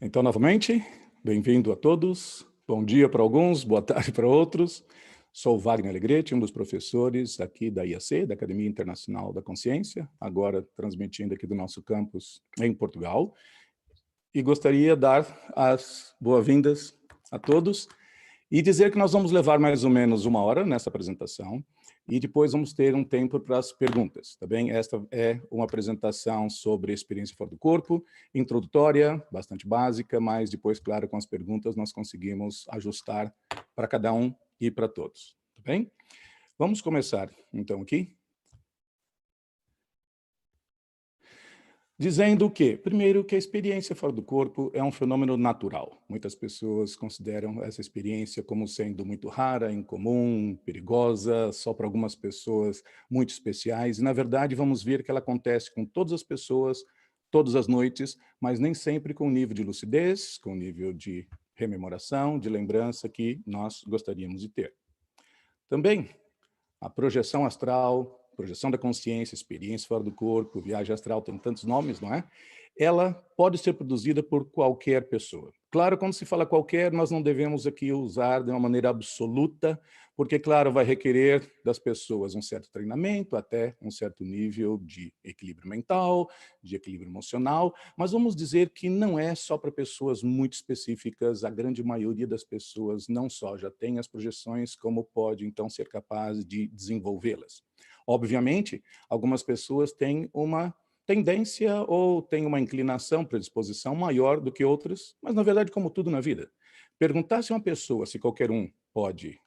Então, novamente, bem-vindo a todos. Bom dia para alguns, boa tarde para outros. Sou Wagner Alegrete, um dos professores aqui da IAC, da Academia Internacional da Consciência, agora transmitindo aqui do nosso campus em Portugal. E gostaria de dar as boas-vindas a todos e dizer que nós vamos levar mais ou menos 1 hora nessa apresentação e depois vamos ter um tempo para as perguntas, tá bem? Esta é uma apresentação sobre experiência fora do corpo, introdutória, bastante básica, mas depois, claro, com as perguntas nós conseguimos ajustar para cada um e para todos, tá bem? Vamos começar, então, aqui. Dizendo que, primeiro, que a experiência fora do corpo é um fenômeno natural. Muitas pessoas consideram essa experiência como sendo muito rara, incomum, perigosa, só para algumas pessoas muito especiais. E, na verdade, vamos ver que ela acontece com todas as pessoas, todas as noites, mas nem sempre com o nível de lucidez, com o nível de rememoração, de lembrança que nós gostaríamos de ter. Também, a projeção astral, projeção da consciência, experiência fora do corpo, viagem astral, tem tantos nomes, não é? Ela pode ser produzida por qualquer pessoa. Claro, quando se fala qualquer, nós não devemos aqui usar de uma maneira absoluta, porque, claro, vai requerer das pessoas um certo treinamento, até um certo nível de equilíbrio mental, de equilíbrio emocional, mas vamos dizer que não é só para pessoas muito específicas, a grande maioria das pessoas não só já tem as projeções, como pode, então, ser capaz de desenvolvê-las. Obviamente, algumas pessoas têm uma tendência ou têm uma inclinação, predisposição maior do que outras, mas, na verdade, como tudo na vida. Perguntar se uma pessoa, se qualquer um pode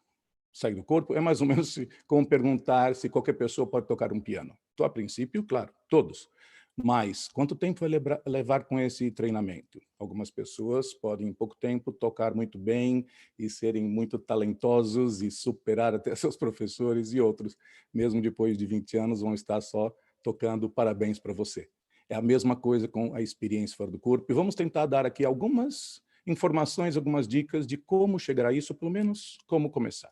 sair do corpo, é mais ou menos como perguntar se qualquer pessoa pode tocar um piano. Então, a princípio, claro, todos. Mas quanto tempo vai levar com esse treinamento? Algumas pessoas podem, em pouco tempo, tocar muito bem e serem muito talentosos e superar até seus professores, e outros, mesmo depois de 20 anos, vão estar só tocando parabéns para você. É a mesma coisa com a experiência fora do corpo. E vamos tentar dar aqui algumas informações, algumas dicas de como chegar a isso, pelo menos como começar.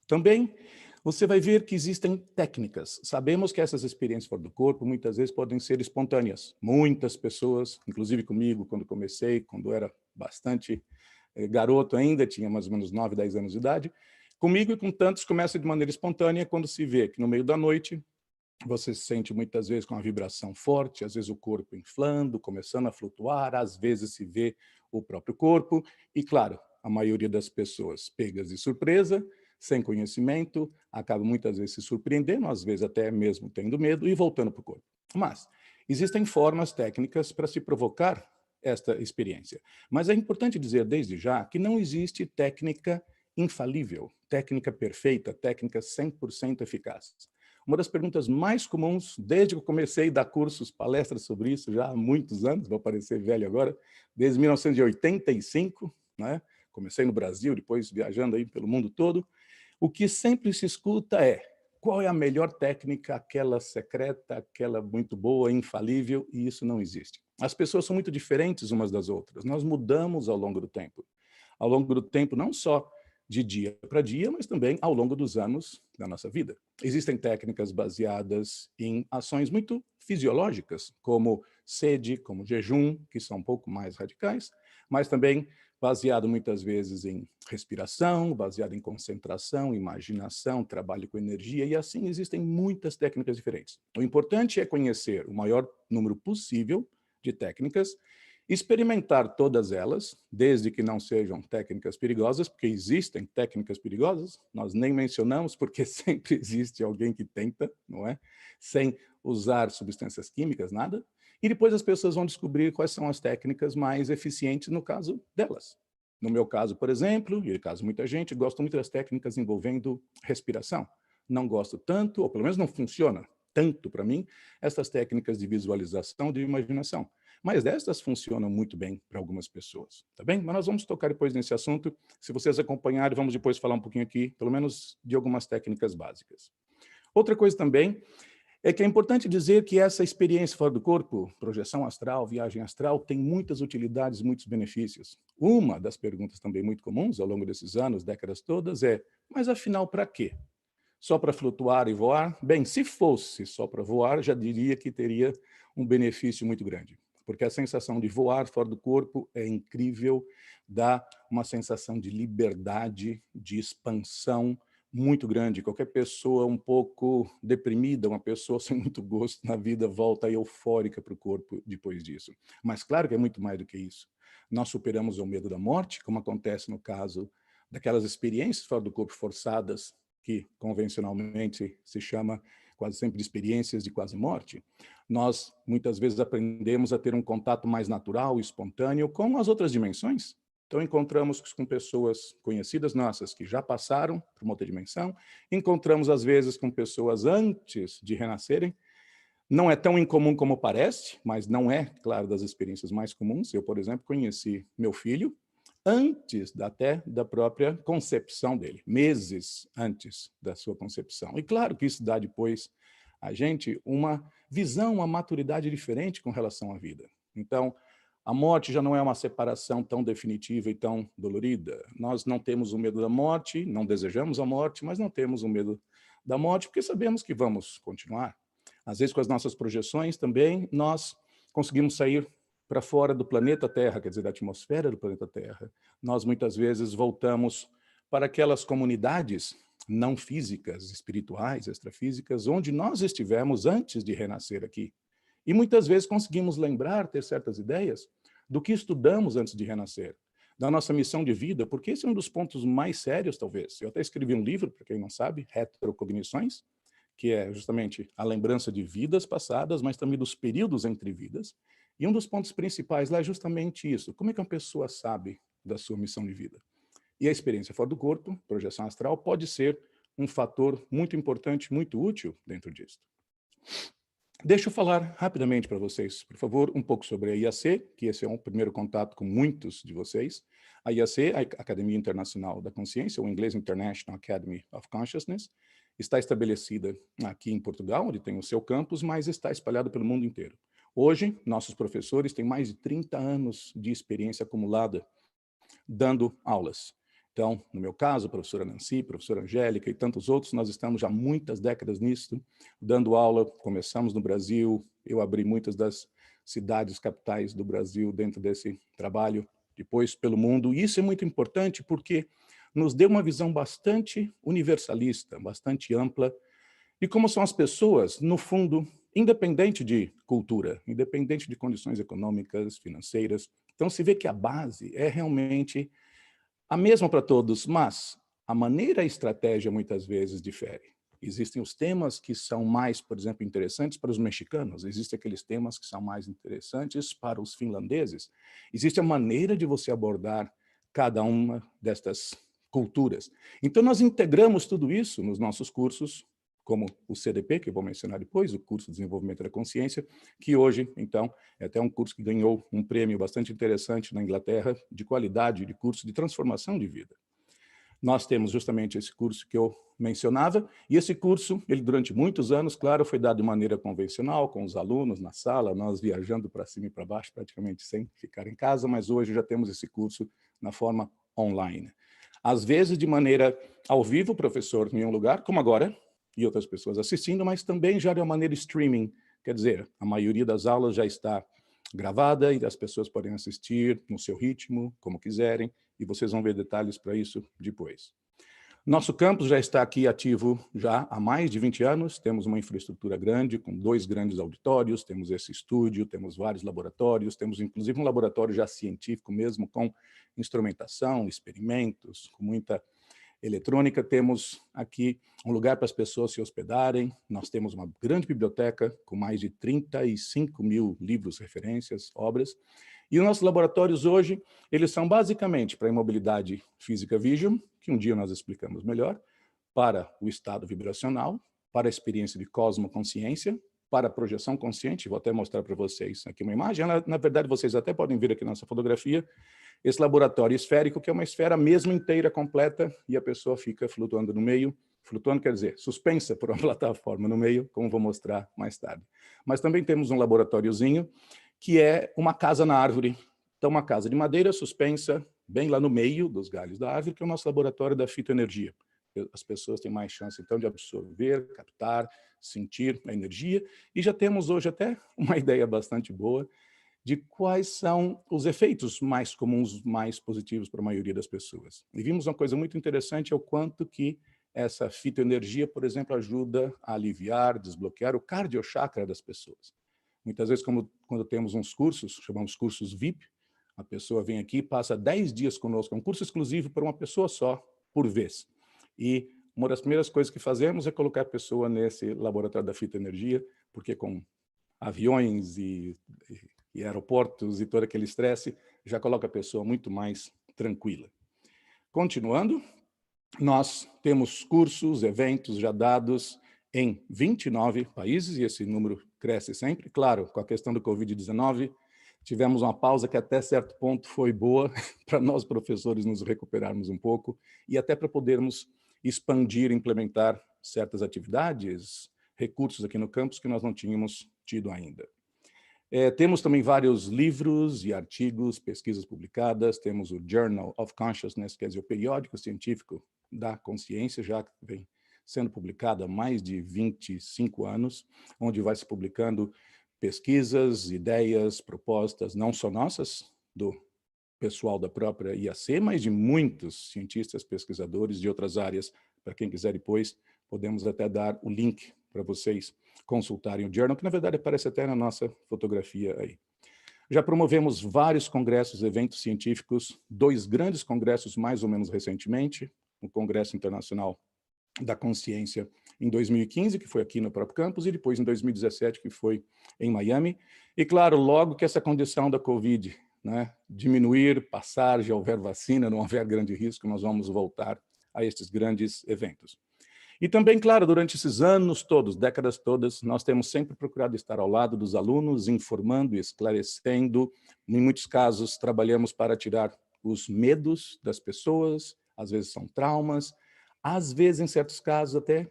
Também você vai ver que existem técnicas. Sabemos que essas experiências fora do corpo muitas vezes podem ser espontâneas. Muitas pessoas, inclusive comigo, quando comecei, quando era bastante garoto ainda, tinha mais ou menos 9, 10 anos de idade, comigo e com tantos começa de maneira espontânea quando se vê que no meio da noite você se sente muitas vezes com uma vibração forte, às vezes o corpo inflando, começando a flutuar, às vezes se vê o próprio corpo e, claro, a maioria das pessoas pegas de surpresa, sem conhecimento, acaba muitas vezes se surpreendendo, às vezes até mesmo tendo medo e voltando para o corpo. Mas existem formas técnicas para se provocar esta experiência. Mas é importante dizer desde já que não existe técnica infalível, técnica perfeita, técnica 100% eficaz. Uma das perguntas mais comuns, desde que eu comecei a dar cursos, palestras sobre isso, já há muitos anos, vou parecer velho agora, desde 1985, né? Comecei no Brasil, depois viajando aí pelo mundo todo, o que sempre se escuta é: qual é a melhor técnica, aquela secreta, aquela muito boa, infalível, e isso não existe. As pessoas são muito diferentes umas das outras, nós mudamos ao longo do tempo. Ao longo do tempo, não só de dia para dia, mas também ao longo dos anos da nossa vida. Existem técnicas baseadas em ações muito fisiológicas, como sede, como jejum, que são um pouco mais radicais, mas também baseado muitas vezes em respiração, baseado em concentração, imaginação, trabalho com energia, e assim existem muitas técnicas diferentes. O importante é conhecer o maior número possível de técnicas, experimentar todas elas, desde que não sejam técnicas perigosas, porque existem técnicas perigosas, nós nem mencionamos, porque sempre existe alguém que tenta, não é? Sem usar substâncias químicas, nada. E depois as pessoas vão descobrir quais são as técnicas mais eficientes no caso delas. No meu caso, por exemplo, e no caso de muita gente, gosto muito das técnicas envolvendo respiração. Não gosto tanto, ou pelo menos não funciona tanto para mim, essas técnicas de visualização, de imaginação. Mas estas funcionam muito bem para algumas pessoas, tá bem? Mas nós vamos tocar depois nesse assunto. Se vocês acompanharem, vamos depois falar um pouquinho aqui, pelo menos de algumas técnicas básicas. Outra coisa também é que é importante dizer que essa experiência fora do corpo, projeção astral, viagem astral, tem muitas utilidades, muitos benefícios. Uma das perguntas também muito comuns ao longo desses anos, décadas todas, é: mas afinal, para quê? Só para flutuar e voar? Bem, se fosse só para voar, já diria que teria um benefício muito grande. porque a sensação de voar fora do corpo é incrível, dá uma sensação de liberdade, de expansão muito grande. Qualquer pessoa um pouco deprimida, uma pessoa sem muito gosto na vida, volta eufórica para o corpo depois disso. Mas claro que é muito mais do que isso. Nós superamos o medo da morte, como acontece no caso daquelas experiências fora do corpo forçadas, que convencionalmente se chama quase sempre de experiências de quase morte. Nós, muitas vezes, aprendemos a ter um contato mais natural e espontâneo com as outras dimensões. Então, encontramos com pessoas conhecidas nossas que já passaram por uma outra dimensão, encontramos, às vezes, com pessoas antes de renascerem. Não é tão incomum como parece, mas não é, claro, das experiências mais comuns. Eu, por exemplo, conheci meu filho antes até da própria concepção dele, meses antes da sua concepção. E claro que isso dá depois a gente uma visão, uma maturidade diferente com relação à vida. Então, a morte já não é uma separação tão definitiva e tão dolorida. Nós não temos o medo da morte, não desejamos a morte, mas não temos o medo da morte porque sabemos que vamos continuar. Às vezes, com as nossas projeções também, nós conseguimos sair para fora do planeta Terra, quer dizer, da atmosfera do planeta Terra. Nós, muitas vezes, voltamos para aquelas comunidades não físicas, espirituais, extrafísicas, onde nós estivemos antes de renascer aqui. E muitas vezes conseguimos lembrar, ter certas ideias do que estudamos antes de renascer, da nossa missão de vida, porque esse é um dos pontos mais sérios, talvez. Eu até escrevi um livro, para quem não sabe, Retrocognições, que é justamente a lembrança de vidas passadas, mas também dos períodos entre vidas. E um dos pontos principais lá é justamente isso. Como é que uma pessoa sabe da sua missão de vida? E a experiência fora do corpo, projeção astral, pode ser um fator muito importante, muito útil dentro disso. Deixa eu falar rapidamente para vocês, por favor, um pouco sobre a IAC, que esse é um primeiro contato com muitos de vocês. A IAC, a Academia Internacional da Consciência, ou em inglês International Academy of Consciousness, está estabelecida aqui em Portugal, onde tem o seu campus, mas está espalhada pelo mundo inteiro. Hoje, nossos professores têm mais de 30 anos de experiência acumulada dando aulas. Então, no meu caso, a professora Nancy, a professora Angélica e tantos outros, nós estamos já muitas décadas nisso, dando aula. Começamos no Brasil, eu abri muitas das cidades capitais do Brasil dentro desse trabalho, depois pelo mundo. E isso é muito importante porque nos deu uma visão bastante universalista, bastante ampla, de como são as pessoas, no fundo, independente de cultura, independente de condições econômicas, financeiras. Então, se vê que a base é realmente a mesma para todos, mas a maneira e a estratégia muitas vezes difere. Existem os temas que são mais, por exemplo, interessantes para os mexicanos, existem aqueles temas que são mais interessantes para os finlandeses. Existe a maneira de você abordar cada uma destas culturas. Então, nós integramos tudo isso nos nossos cursos, como o CDP, que eu vou mencionar depois, o curso de Desenvolvimento da Consciência, que hoje, então, é até um curso que ganhou um prêmio bastante interessante na Inglaterra, de qualidade de curso de transformação de vida. Nós temos justamente esse curso que eu mencionava, e esse curso, ele durante muitos anos, claro, foi dado de maneira convencional, com os alunos na sala, nós viajando para cima e para baixo, praticamente sem ficar em casa, mas hoje já temos esse curso na forma online. Às vezes, de maneira ao vivo, o professor em um lugar, como agora, e outras pessoas assistindo, mas também já de uma maneira streaming, quer dizer, a maioria das aulas já está gravada e as pessoas podem assistir no seu ritmo, como quiserem, e vocês vão ver detalhes para isso depois. Nosso campus já está aqui ativo já há mais de 20 anos, temos uma infraestrutura grande, com 2 grandes auditórios, temos esse estúdio, temos vários laboratórios, temos inclusive um laboratório já científico mesmo, com instrumentação, experimentos, com muita eletrônica. Temos aqui um lugar para as pessoas se hospedarem, nós temos uma grande biblioteca com mais de 35 mil livros, referências, obras, e os nossos laboratórios hoje, eles são basicamente para a imobilidade física Vision, que um dia nós explicamos melhor, para o estado vibracional, para a experiência de cosmoconsciência, para a projeção consciente, vou até mostrar para vocês aqui uma imagem, na verdade vocês até podem ver aqui nessa fotografia, esse laboratório esférico, que é uma esfera mesmo inteira, completa, e a pessoa fica flutuando no meio. Flutuando quer dizer suspensa por uma plataforma no meio, como vou mostrar mais tarde. Mas também temos um laboratóriozinho, que é uma casa na árvore. Então, uma casa de madeira suspensa, bem lá no meio dos galhos da árvore, que é o nosso laboratório da fitoenergia. As pessoas têm mais chance, então, de absorver, captar, sentir a energia. E já temos hoje até uma ideia bastante boa, de quais são os efeitos mais comuns, mais positivos para a maioria das pessoas. E vimos uma coisa muito interessante, é o quanto que essa fitoenergia, por exemplo, ajuda a aliviar, desbloquear o cardiochakra das pessoas. Muitas vezes, quando temos uns cursos, chamamos cursos VIP, a pessoa vem aqui, passa 10 dias conosco, é um curso exclusivo para uma pessoa só, por vez. E uma das primeiras coisas que fazemos é colocar a pessoa nesse laboratório da fitoenergia, porque com aviões e aeroportos e todo aquele estresse, já coloca a pessoa muito mais tranquila. Continuando, nós temos cursos, eventos já dados em 29 países, e esse número cresce sempre. Claro, com a questão do Covid-19, tivemos uma pausa que até certo ponto foi boa para nós, professores, nos recuperarmos um pouco e até para podermos expandir, implementar certas atividades, recursos aqui no campus que nós não tínhamos tido ainda. Temos também vários livros e artigos, pesquisas publicadas, temos o Journal of Consciousness, quer dizer, o periódico científico da consciência, já vem sendo publicado há mais de 25 anos, onde vai se publicando pesquisas, ideias, propostas, não só nossas, do pessoal da própria IAC, mas de muitos cientistas, pesquisadores de outras áreas. Para quem quiser depois, podemos até dar o link para vocês consultarem o Journal, que na verdade aparece até na nossa fotografia aí. Já promovemos vários congressos, eventos científicos, 2 grandes congressos mais ou menos recentemente, o Congresso Internacional da Consciência em 2015, que foi aqui no próprio campus, e depois em 2017, que foi em Miami. E claro, logo que essa condição da Covid, né, diminuir, passar, já houver vacina, não houver grande risco, nós vamos voltar a estes grandes eventos. E também, claro, durante esses anos todos, décadas todas, nós temos sempre procurado estar ao lado dos alunos, informando e esclarecendo. Em muitos casos, trabalhamos para tirar os medos das pessoas, às vezes são traumas, às vezes, em certos casos, até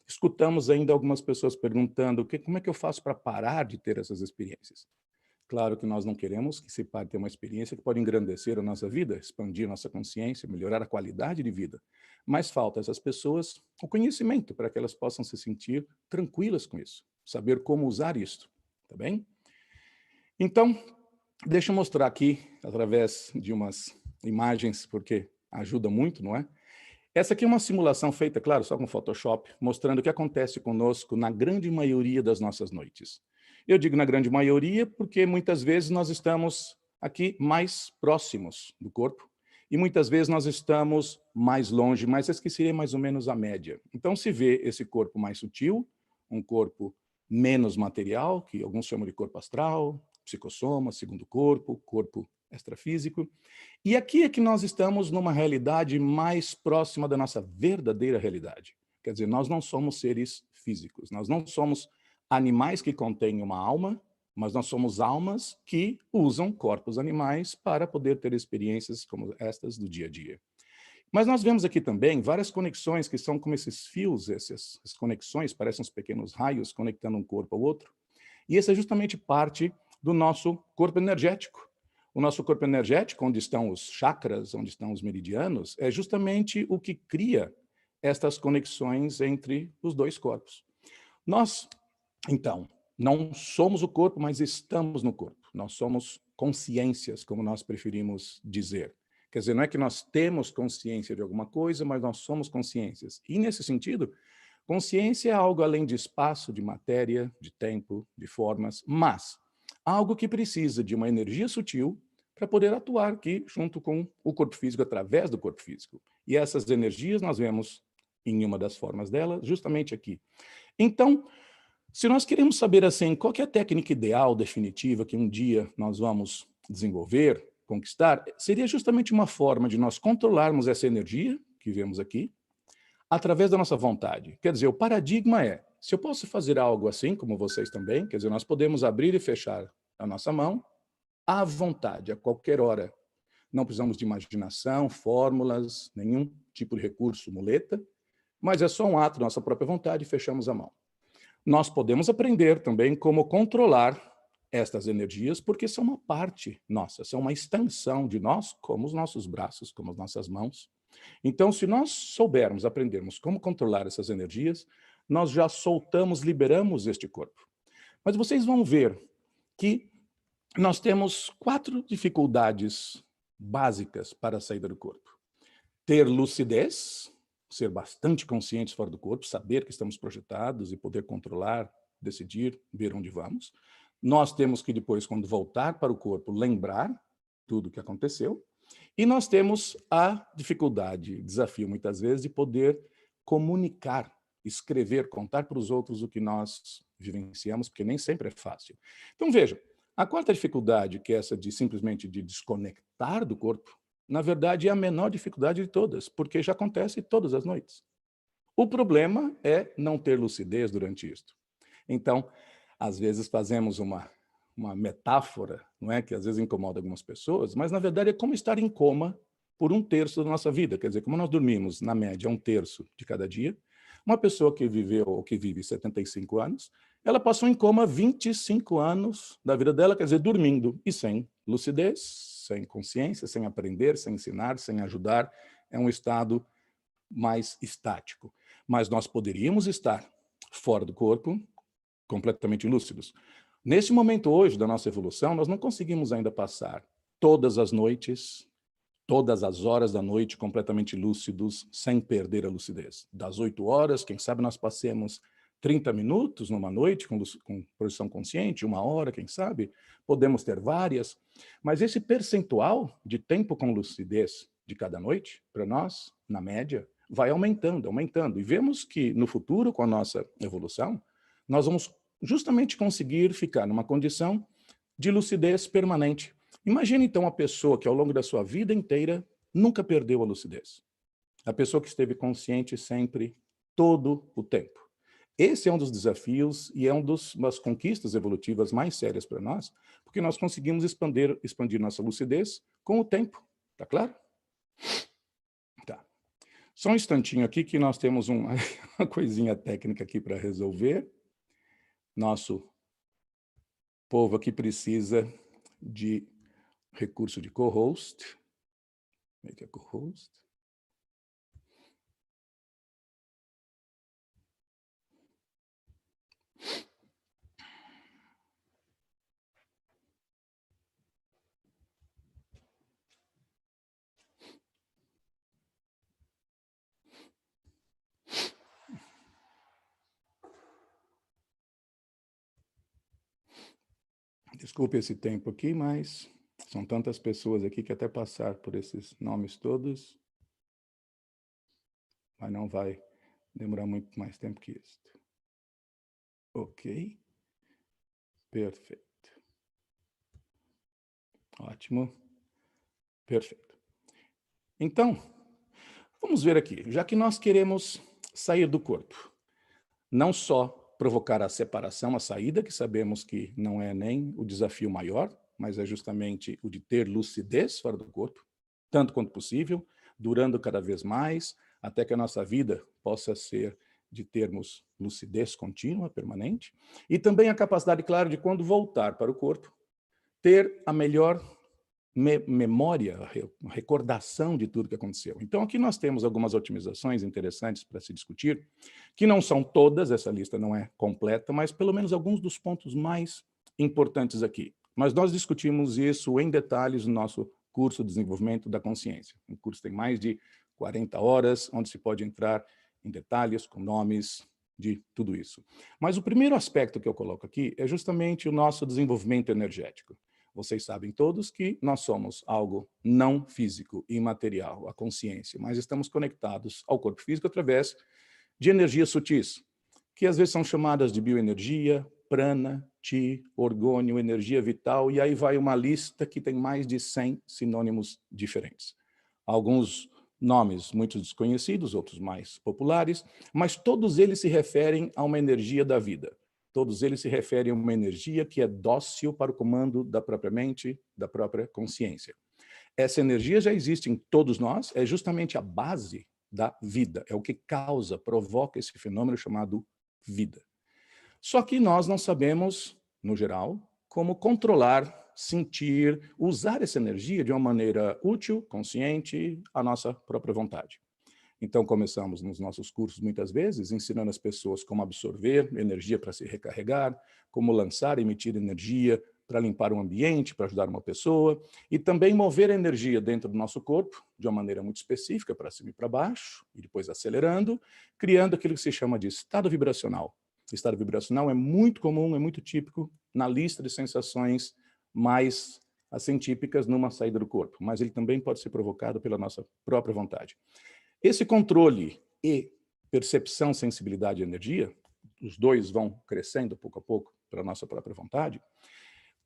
escutamos ainda algumas pessoas perguntando como é que eu faço para parar de ter essas experiências. Claro que nós não queremos que se pare de ter uma experiência que pode engrandecer a nossa vida, expandir nossa consciência, melhorar a qualidade de vida. Mas falta a essas pessoas o conhecimento para que elas possam se sentir tranquilas com isso, saber como usar isso, tá bem? Então, deixa eu mostrar aqui, através de umas imagens, porque ajuda muito, não é? Essa aqui é uma simulação feita, claro, só com Photoshop, mostrando o que acontece conosco na grande maioria das nossas noites. Eu digo na grande maioria porque muitas vezes nós estamos aqui mais próximos do corpo e muitas vezes nós estamos mais longe, mas esse que seria mais ou menos a média. Então se vê esse corpo mais sutil, um corpo menos material, que alguns chamam de corpo astral, psicossoma, segundo corpo, corpo extrafísico. E aqui é que nós estamos numa realidade mais próxima da nossa verdadeira realidade. Quer dizer, nós não somos seres físicos, nós não somos animais que contêm uma alma, mas nós somos almas que usam corpos animais para poder ter experiências como estas do dia a dia. Mas nós vemos aqui também várias conexões que são como esses fios, essas conexões, parecem uns pequenos raios conectando um corpo ao outro. E essa é justamente parte do nosso corpo energético. O nosso corpo energético, onde estão os chakras, onde estão os meridianos, é justamente o que cria estas conexões entre os 2 corpos. Nós, então, não somos o corpo, mas estamos no corpo. Nós somos consciências, como nós preferimos dizer. Quer dizer, não é que nós temos consciência de alguma coisa, mas nós somos consciências. E, nesse sentido, consciência é algo além de espaço, de matéria, de tempo, de formas, mas algo que precisa de uma energia sutil para poder atuar aqui junto com o corpo físico, através do corpo físico. E essas energias nós vemos em uma das formas delas, justamente aqui. Então, se nós queremos saber assim, qual que é a técnica ideal, definitiva, que um dia nós vamos desenvolver, conquistar, seria justamente uma forma de nós controlarmos essa energia que vemos aqui, através da nossa vontade. Quer dizer, o paradigma é, se eu posso fazer algo assim, como vocês também, quer dizer, nós podemos abrir e fechar a nossa mão à vontade, a qualquer hora. Não precisamos de imaginação, fórmulas, nenhum tipo de recurso, muleta, mas é só um ato da nossa própria vontade e fechamos a mão. Nós podemos aprender também como controlar estas energias, porque são uma parte nossa, são uma extensão de nós, como os nossos braços, como as nossas mãos. Então, se nós soubermos, aprendermos como controlar essas energias, nós já soltamos, liberamos este corpo. Mas vocês vão ver que nós temos 4 dificuldades básicas para a saída do corpo. Ter lucidez, ser bastante conscientes fora do corpo, saber que estamos projetados e poder controlar, decidir, ver onde vamos. Nós temos que depois, quando voltar para o corpo, lembrar tudo o que aconteceu. E nós temos a dificuldade, desafio muitas vezes, de poder comunicar, escrever, contar para os outros o que nós vivenciamos, porque nem sempre é fácil. Então, veja, a quarta dificuldade, que é essa de simplesmente de desconectar do corpo, na verdade é a menor dificuldade de todas, porque já acontece todas as noites. O problema é não ter lucidez durante isto. Então, às vezes fazemos uma metáfora, não é, que às vezes incomoda algumas pessoas, mas na verdade é como estar em coma por 1/3 da nossa vida. Quer dizer, como nós dormimos, na média, 1/3 de cada dia, uma pessoa que viveu ou que vive 75 anos, ela passou em coma 25 anos da vida dela, quer dizer, dormindo e sem lucidez, sem consciência, sem aprender, sem ensinar, sem ajudar. É um estado mais estático. Mas nós poderíamos estar fora do corpo, completamente lúcidos. Nesse momento hoje da nossa evolução, nós não conseguimos ainda passar todas as noites, todas as horas da noite completamente lúcidos, sem perder a lucidez. Das 8 horas, quem sabe nós passemos 30 minutos numa noite com projeção consciente, 1 hora, quem sabe, podemos ter várias, mas esse percentual de tempo com lucidez de cada noite, para nós, na média, vai aumentando, aumentando. E vemos que no futuro, com a nossa evolução, nós vamos justamente conseguir ficar numa condição de lucidez permanente. Imagine, então, a pessoa que, ao longo da sua vida inteira, nunca perdeu a lucidez. A pessoa que esteve consciente sempre, todo o tempo. Esse é um dos desafios e é das conquistas evolutivas mais sérias para nós, porque nós conseguimos expandir nossa lucidez com o tempo. Tá claro? Tá. Só um instantinho aqui que nós temos uma coisinha técnica aqui para resolver. Nosso povo aqui precisa de recurso de co-host. Make a co-host. Desculpe esse tempo aqui, mas são tantas pessoas aqui que até passar por esses nomes todos, mas não vai demorar muito mais tempo que isso. Ok. Perfeito. Ótimo. Perfeito. Então, vamos ver aqui. Já que nós queremos sair do corpo, não só provocar a separação, a saída, que sabemos que não é nem o desafio maior, mas é justamente o de ter lucidez fora do corpo, tanto quanto possível, durando cada vez mais, até que a nossa vida possa ser de termos lucidez contínua, permanente, e também a capacidade, claro, de quando voltar para o corpo, ter a melhor memória, recordação de tudo que aconteceu. Então, aqui nós temos algumas otimizações interessantes para se discutir, que não são todas, essa lista não é completa, mas pelo menos alguns dos pontos mais importantes aqui. Mas nós discutimos isso em detalhes no nosso curso de desenvolvimento da consciência. O curso tem mais de 40 horas, onde se pode entrar em detalhes, com nomes de tudo isso. Mas o primeiro aspecto que eu coloco aqui é justamente o nosso desenvolvimento energético. Vocês sabem todos que nós somos algo não físico, imaterial, a consciência, mas estamos conectados ao corpo físico através de energias sutis, que às vezes são chamadas de bioenergia, prana, chi, orgônio, energia vital, e aí vai uma lista que tem mais de 100 sinônimos diferentes. Alguns nomes muito desconhecidos, outros mais populares, mas todos eles se referem a uma energia da vida. Todos eles se referem a uma energia que é dócil para o comando da própria mente, da própria consciência. Essa energia já existe em todos nós, é justamente a base da vida, é o que causa, provoca esse fenômeno chamado vida. Só que nós não sabemos, no geral, como controlar, sentir, usar essa energia de uma maneira útil, consciente, à nossa própria vontade. Então, começamos nos nossos cursos, muitas vezes, ensinando as pessoas como absorver energia para se recarregar, como lançar e emitir energia para limpar o ambiente, para ajudar uma pessoa, e também mover a energia dentro do nosso corpo, de uma maneira muito específica, para cima e para baixo, e depois acelerando, criando aquilo que se chama de estado vibracional. O estado vibracional é muito comum, é muito típico na lista de sensações mais assim típicas numa saída do corpo, mas ele também pode ser provocado pela nossa própria vontade. Esse controle e percepção, sensibilidade e energia, os dois vão crescendo pouco a pouco pela nossa própria vontade,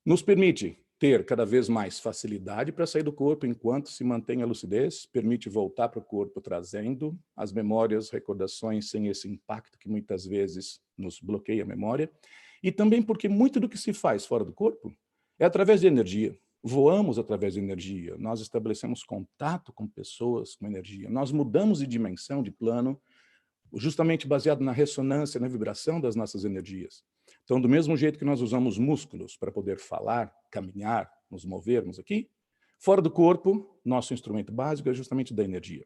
nos permite ter cada vez mais facilidade para sair do corpo enquanto se mantém a lucidez, permite voltar para o corpo trazendo as memórias, recordações sem esse impacto que muitas vezes nos bloqueia a memória, e também porque muito do que se faz fora do corpo é através de energia. Voamos através de energia, nós estabelecemos contato com pessoas com energia, nós mudamos de dimensão, de plano, justamente baseado na ressonância, na vibração das nossas energias. Então, do mesmo jeito que nós usamos músculos para poder falar, caminhar, nos movermos aqui, fora do corpo, nosso instrumento básico é justamente da energia.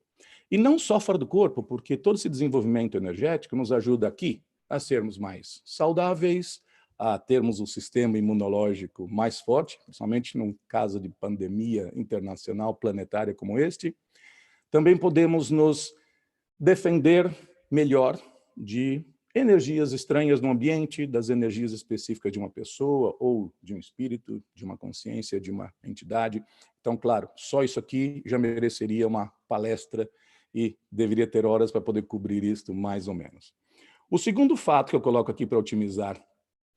E não só fora do corpo, porque todo esse desenvolvimento energético nos ajuda aqui a sermos mais saudáveis, a termos um sistema imunológico mais forte, principalmente num caso de pandemia internacional planetária como este. Também podemos nos defender melhor de energias estranhas no ambiente, das energias específicas de uma pessoa ou de um espírito, de uma consciência, de uma entidade. Então, claro, só isso aqui já mereceria uma palestra e deveria ter horas para poder cobrir isto mais ou menos. O segundo fato que eu coloco aqui para otimizar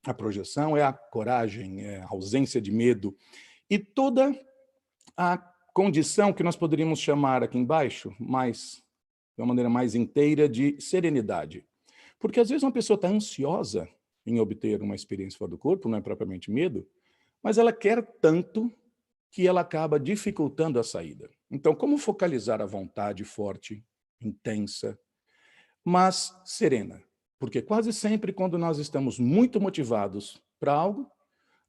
a projeção é a coragem, é a ausência de medo e toda a condição que nós poderíamos chamar aqui embaixo, de uma maneira mais inteira, de serenidade. Porque às vezes uma pessoa está ansiosa em obter uma experiência fora do corpo, não é propriamente medo, mas ela quer tanto que ela acaba dificultando a saída. Então, como focalizar a vontade forte, intensa, mas serena? Porque quase sempre, quando nós estamos muito motivados para algo,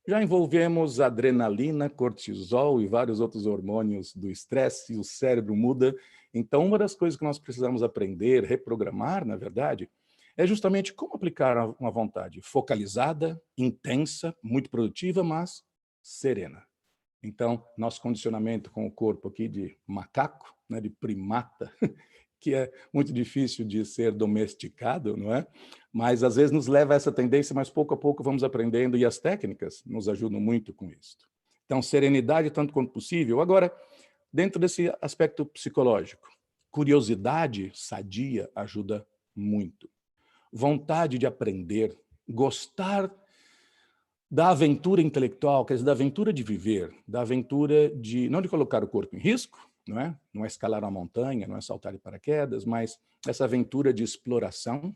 já envolvemos adrenalina, cortisol e vários outros hormônios do estresse, e o cérebro muda. Então, uma das coisas que nós precisamos aprender, reprogramar, na verdade, é justamente como aplicar uma vontade focalizada, intensa, muito produtiva, mas serena. Então, nosso condicionamento com o corpo aqui de macaco, né, de primata, que é muito difícil de ser domesticado, não é? Mas às vezes nos leva a essa tendência, mas pouco a pouco vamos aprendendo e as técnicas nos ajudam muito com isso. Então, serenidade tanto quanto possível. Agora, dentro desse aspecto psicológico, curiosidade sadia ajuda muito. Vontade de aprender, gostar da aventura intelectual, quer dizer, da aventura de viver, da aventura de, não de colocar o corpo em risco, não é? Não é escalar uma montanha, não é saltar de paraquedas, mas essa aventura de exploração,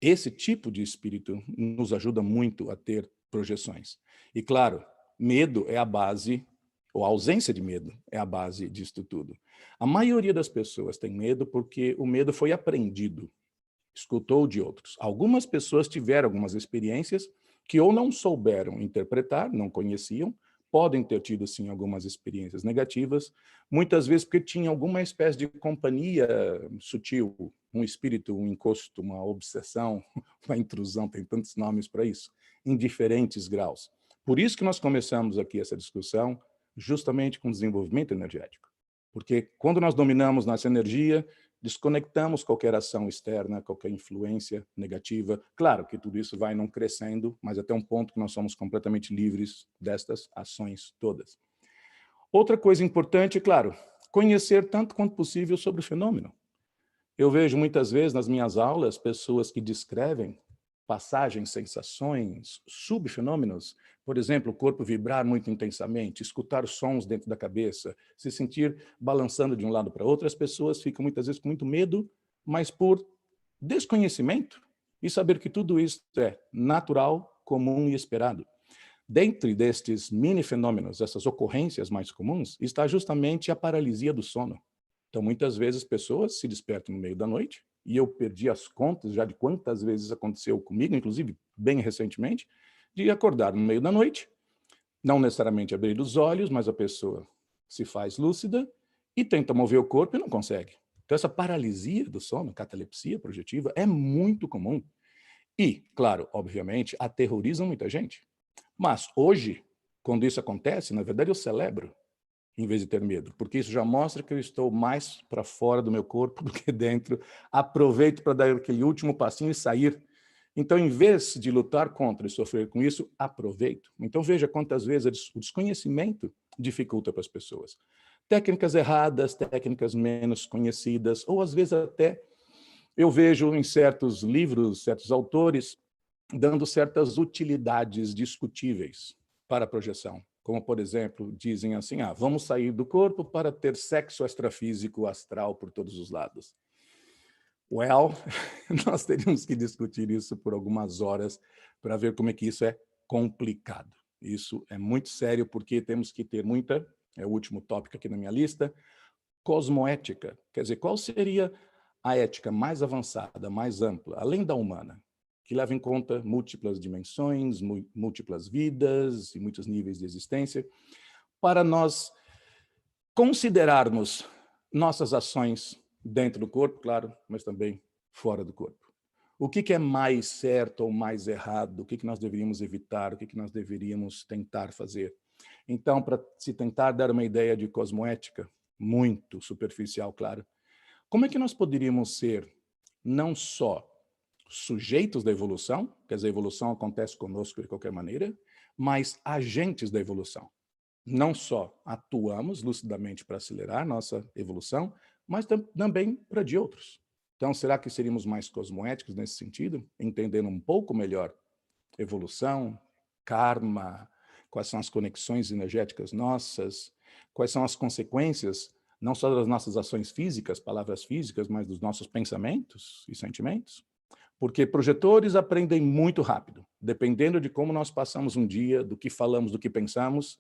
esse tipo de espírito nos ajuda muito a ter projeções. E claro, medo é a base, ou a ausência de medo é a base disso tudo. A maioria das pessoas tem medo porque o medo foi aprendido, escutou de outros. Algumas pessoas tiveram algumas experiências que ou não souberam interpretar, não conheciam, podem ter tido, sim, algumas experiências negativas, muitas vezes porque tinha alguma espécie de companhia sutil, um espírito, um encosto, uma obsessão, uma intrusão, tem tantos nomes para isso, em diferentes graus. Por isso que nós começamos aqui essa discussão, justamente com o desenvolvimento energético. Porque quando nós dominamos nossa energia, desconectamos qualquer ação externa, qualquer influência negativa. Claro que tudo isso vai não crescendo, mas até um ponto que nós somos completamente livres destas ações todas. Outra coisa importante, claro, conhecer tanto quanto possível sobre o fenômeno. Eu vejo muitas vezes nas minhas aulas pessoas que descrevem passagens, sensações, subfenômenos, por exemplo, o corpo vibrar muito intensamente, escutar sons dentro da cabeça, se sentir balançando de um lado para outro, as pessoas ficam muitas vezes com muito medo, mas por desconhecimento e saber que tudo isso é natural, comum e esperado. Dentre destes mini fenômenos, essas ocorrências mais comuns, está justamente a paralisia do sono. Então, muitas vezes, pessoas se despertam no meio da noite, e eu perdi as contas já de quantas vezes aconteceu comigo, inclusive bem recentemente, de acordar no meio da noite, não necessariamente abrir os olhos, mas a pessoa se faz lúcida e tenta mover o corpo e não consegue. Então, essa paralisia do sono, catalepsia projetiva, é muito comum. E, claro, obviamente, aterroriza muita gente. Mas hoje, Quando isso acontece, na verdade, eu celebro, em vez de ter medo, porque isso já mostra que eu estou mais para fora do meu corpo do que dentro. Aproveito para dar aquele último passinho e sair. Então, em vez de lutar contra e sofrer com isso, aproveito. Então, veja quantas vezes o desconhecimento dificulta para as pessoas. Técnicas erradas, técnicas menos conhecidas, ou às vezes até eu vejo em certos livros, certos autores, dando certas utilidades discutíveis para a projeção. Como, por exemplo, dizem assim, vamos sair do corpo para ter sexo extrafísico astral por todos os lados. Well, nós teríamos que discutir isso por algumas horas para ver como é que isso é complicado. Isso é muito sério porque temos que ter muita, é o último tópico aqui na minha lista, cosmoética. Quer dizer, qual seria a ética mais avançada, mais ampla, além da humana, que leva em conta múltiplas dimensões, múltiplas vidas e muitos níveis de existência, para nós considerarmos nossas ações dentro do corpo, claro, mas também fora do corpo. O que é mais certo ou mais errado? O que nós deveríamos evitar? O que nós deveríamos tentar fazer? Então, para se tentar dar uma ideia de cosmoética, muito superficial, claro, como é que nós poderíamos ser não só sujeitos da evolução, quer dizer, a evolução acontece conosco de qualquer maneira, mas agentes da evolução? Não só atuamos lucidamente para acelerar nossa evolução, mas também para de outros. Então, será que seríamos mais cosmoéticos nesse sentido? Entendendo um pouco melhor evolução, karma, quais são as conexões energéticas nossas, quais são as consequências, não só das nossas ações físicas, palavras físicas, mas dos nossos pensamentos e sentimentos? Porque projetores aprendem muito rápido. Dependendo de como nós passamos um dia, do que falamos, do que pensamos,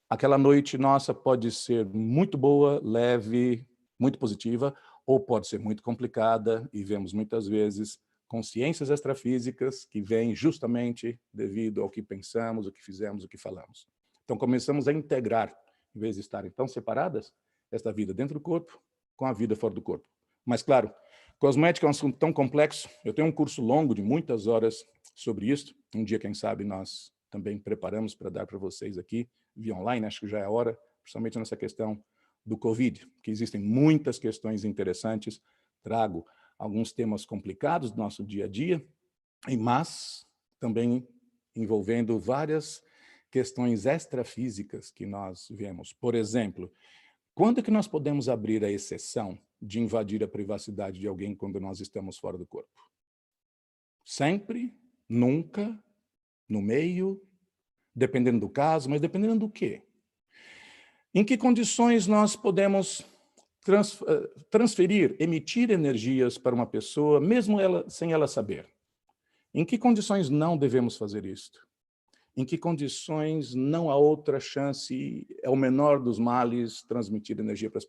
aquela noite nossa pode ser muito boa, leve, muito positiva, ou pode ser muito complicada, e vemos muitas vezes consciências extrafísicas que vêm justamente devido ao que pensamos, o que fizemos, o que falamos. Então começamos a integrar, em vez de estarem tão separadas, esta vida dentro do corpo com a vida fora do corpo. Mas claro, cosmética é um assunto tão complexo, eu tenho um curso longo de muitas horas sobre isso, um dia, quem sabe, nós também preparamos para dar para vocês aqui, via online, acho que já é a hora, principalmente nessa questão do Covid, que existem muitas questões interessantes, trago alguns temas complicados do nosso dia a dia, mas também envolvendo várias questões extrafísicas que nós vemos. Por exemplo, quando é que nós podemos abrir a exceção de invadir a privacidade de alguém quando nós estamos fora do corpo? Sempre? Nunca? No meio? Dependendo do caso, mas dependendo do quê? Em que condições nós podemos transferir, emitir energias para uma pessoa, mesmo ela, sem ela saber? Em que condições não devemos fazer isto? Em que condições não há outra chance, é o menor dos males, transmitir energia para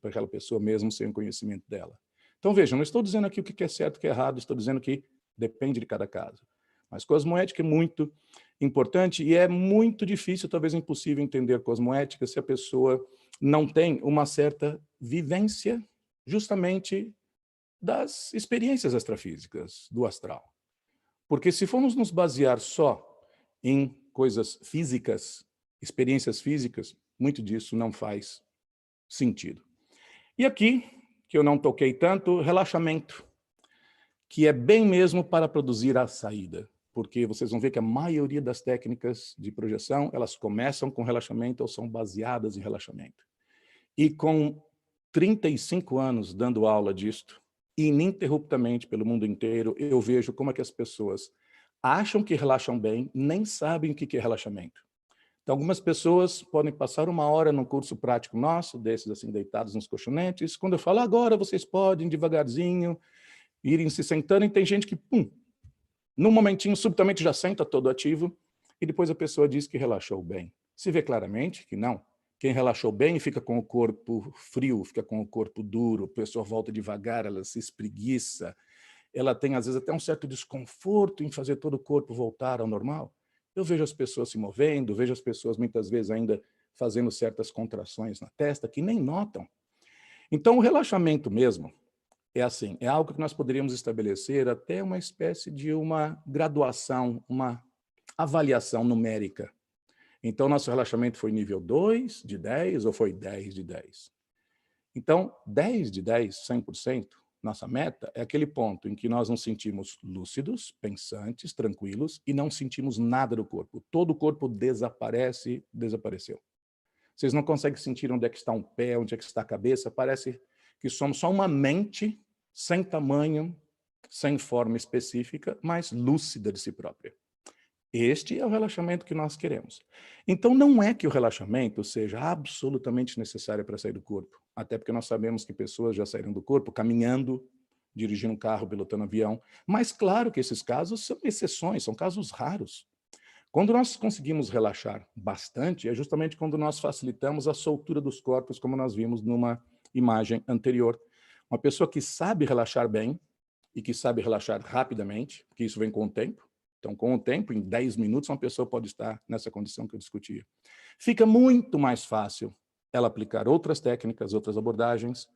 aquela pessoa mesmo sem o conhecimento dela? Então vejam, não estou dizendo aqui o que é certo e o que é errado, estou dizendo que depende de cada caso. Mas cosmoética é muito importante e é muito difícil, talvez impossível, entender cosmoética se a pessoa não tem uma certa vivência justamente das experiências extrafísicas, do astral. Porque se formos nos basear só em coisas físicas, experiências físicas, muito disso não faz sentido. E aqui, que eu não toquei tanto, relaxamento, que é bem mesmo para produzir a saída. Porque vocês vão ver que a maioria das técnicas de projeção, elas começam com relaxamento ou são baseadas em relaxamento. E com 35 anos dando aula disto, ininterruptamente pelo mundo inteiro, eu vejo como é que as pessoas acham que relaxam bem, nem sabem o que é relaxamento. Então, algumas pessoas podem passar uma hora num curso prático nosso, desses assim, deitados nos colchonetes. Quando eu falo, agora vocês podem, devagarzinho, irem se sentando, e tem gente que, num momentinho, subitamente já senta todo ativo, e depois a pessoa diz que relaxou bem. Se vê claramente que não. Quem relaxou bem fica com o corpo frio, fica com o corpo duro, a pessoa volta devagar, ela se espreguiça, ela tem, às vezes, até um certo desconforto em fazer todo o corpo voltar ao normal. Eu vejo as pessoas se movendo, vejo as pessoas, muitas vezes, ainda fazendo certas contrações na testa que nem notam. Então, o relaxamento mesmo é assim, é algo que nós poderíamos estabelecer até uma espécie de uma graduação, uma avaliação numérica. Então, nosso relaxamento foi nível 2 de 10 ou foi 10 de 10? Então, 10 de 10, 100%, nossa meta é aquele ponto em que nós nos sentimos lúcidos, pensantes, tranquilos e não sentimos nada do corpo. Todo o corpo desaparece, desapareceu. Vocês não conseguem sentir onde é que está um pé, onde é que está a cabeça. Parece que somos só uma mente sem tamanho, sem forma específica, mas lúcida de si própria. Este é o relaxamento que nós queremos. Então, não é que o relaxamento seja absolutamente necessário para sair do corpo, até porque nós sabemos que pessoas já saíram do corpo caminhando, dirigindo um carro, pilotando avião, mas claro que esses casos são exceções, são casos raros. Quando nós conseguimos relaxar bastante, é justamente quando nós facilitamos a soltura dos corpos, como nós vimos numa imagem anterior. Uma pessoa que sabe relaxar bem e que sabe relaxar rapidamente, porque isso vem com o tempo. Então, com o tempo, em 10 minutos, uma pessoa pode estar nessa condição que eu discutia. Fica muito mais fácil ela aplicar outras técnicas, outras abordagens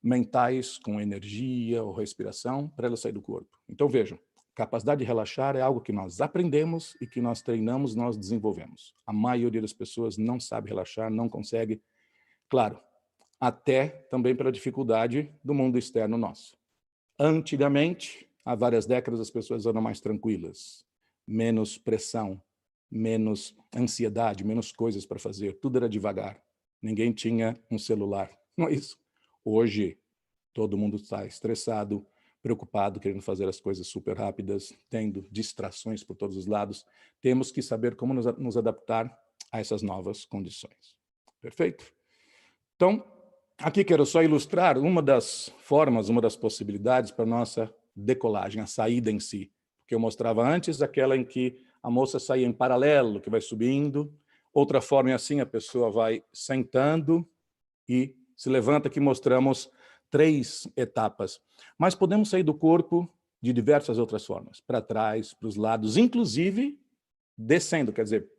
mentais, com energia ou respiração, para ela sair do corpo. Então, vejam, capacidade de relaxar é algo que nós aprendemos e que nós treinamos, nós desenvolvemos. A maioria das pessoas não sabe relaxar, não consegue. Claro, até também pela dificuldade do mundo externo nosso. Antigamente, há várias décadas, as pessoas eram mais tranquilas, menos pressão, menos ansiedade, menos coisas para fazer, tudo era devagar. Ninguém tinha um celular, não é isso? Hoje, todo mundo está estressado, preocupado, querendo fazer as coisas super rápidas, tendo distrações por todos os lados. Temos que saber como nos adaptar a essas novas condições. Perfeito? Então, aqui quero só ilustrar uma das formas, uma das possibilidades para a nossa decolagem, a saída em si. Que eu mostrava antes, aquela em que a moça saía em paralelo, que vai subindo. Outra forma é assim, a pessoa vai sentando e se levanta. Aqui mostramos 3 etapas. Mas podemos sair do corpo de diversas outras formas, para trás, para os lados, inclusive descendo, quer dizer,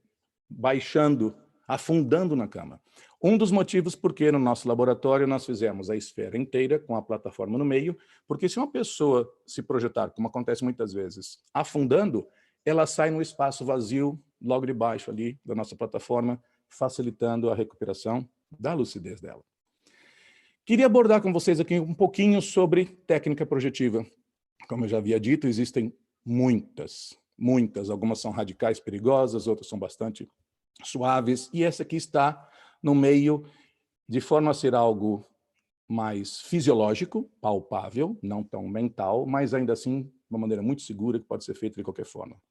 baixando, afundando na cama. Um dos motivos porque no nosso laboratório nós fizemos a esfera inteira com a plataforma no meio, porque se uma pessoa se projetar, como acontece muitas vezes, afundando, ela sai no espaço vazio, logo debaixo ali da nossa plataforma, facilitando a recuperação da lucidez dela. Queria abordar com vocês aqui um pouquinho sobre técnica projetiva. Como eu já havia dito, existem muitas. Algumas são radicais, perigosas, outras são bastante suaves, e essa aqui está no meio, de forma a ser algo mais fisiológico, palpável, não tão mental, mas ainda assim, de uma maneira muito segura, que pode ser feita de qualquer forma.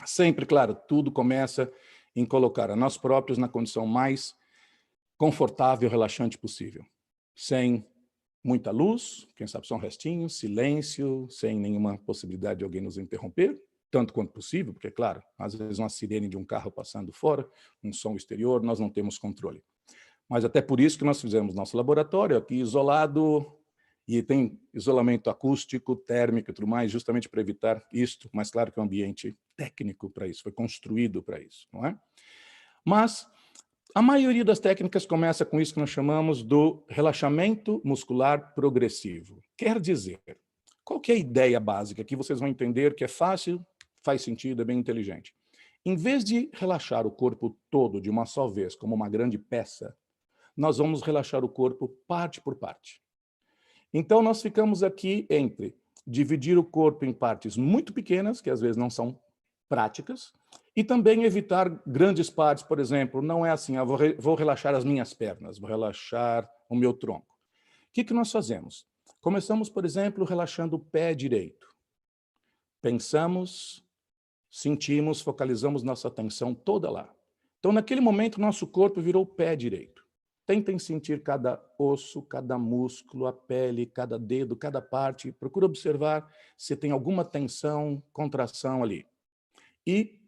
Sempre, claro, tudo começa em colocar a nós próprios na condição mais confortável, relaxante possível. Sem muita luz, quem sabe só um restinho, silêncio, sem nenhuma possibilidade de alguém nos interromper, tanto quanto possível, porque, claro, às vezes uma sirene de um carro passando fora, um som exterior, nós não temos controle. Mas até por isso que nós fizemos nosso laboratório aqui isolado, e tem isolamento acústico, térmico e tudo mais, justamente para evitar isto, mas claro que é um ambiente técnico para isso, foi construído para isso, não é? Mas a maioria das técnicas começa com isso que nós chamamos do relaxamento muscular progressivo. Quer dizer, qual que é a ideia básica? Que vocês vão entender que é fácil, faz sentido, é bem inteligente. Em vez de relaxar o corpo todo de uma só vez, como uma grande peça, nós vamos relaxar o corpo parte por parte. Então, nós ficamos aqui entre dividir o corpo em partes muito pequenas, que às vezes não são práticas, e também evitar grandes partes, por exemplo, não é assim, vou relaxar as minhas pernas, vou relaxar o meu tronco. O que nós fazemos? Começamos, por exemplo, relaxando o pé direito. Pensamos, sentimos, focalizamos nossa atenção toda lá. Então, naquele momento, nosso corpo virou o pé direito. Tentem sentir cada osso, cada músculo, a pele, cada dedo, cada parte. Procura observar se tem alguma tensão, contração ali. E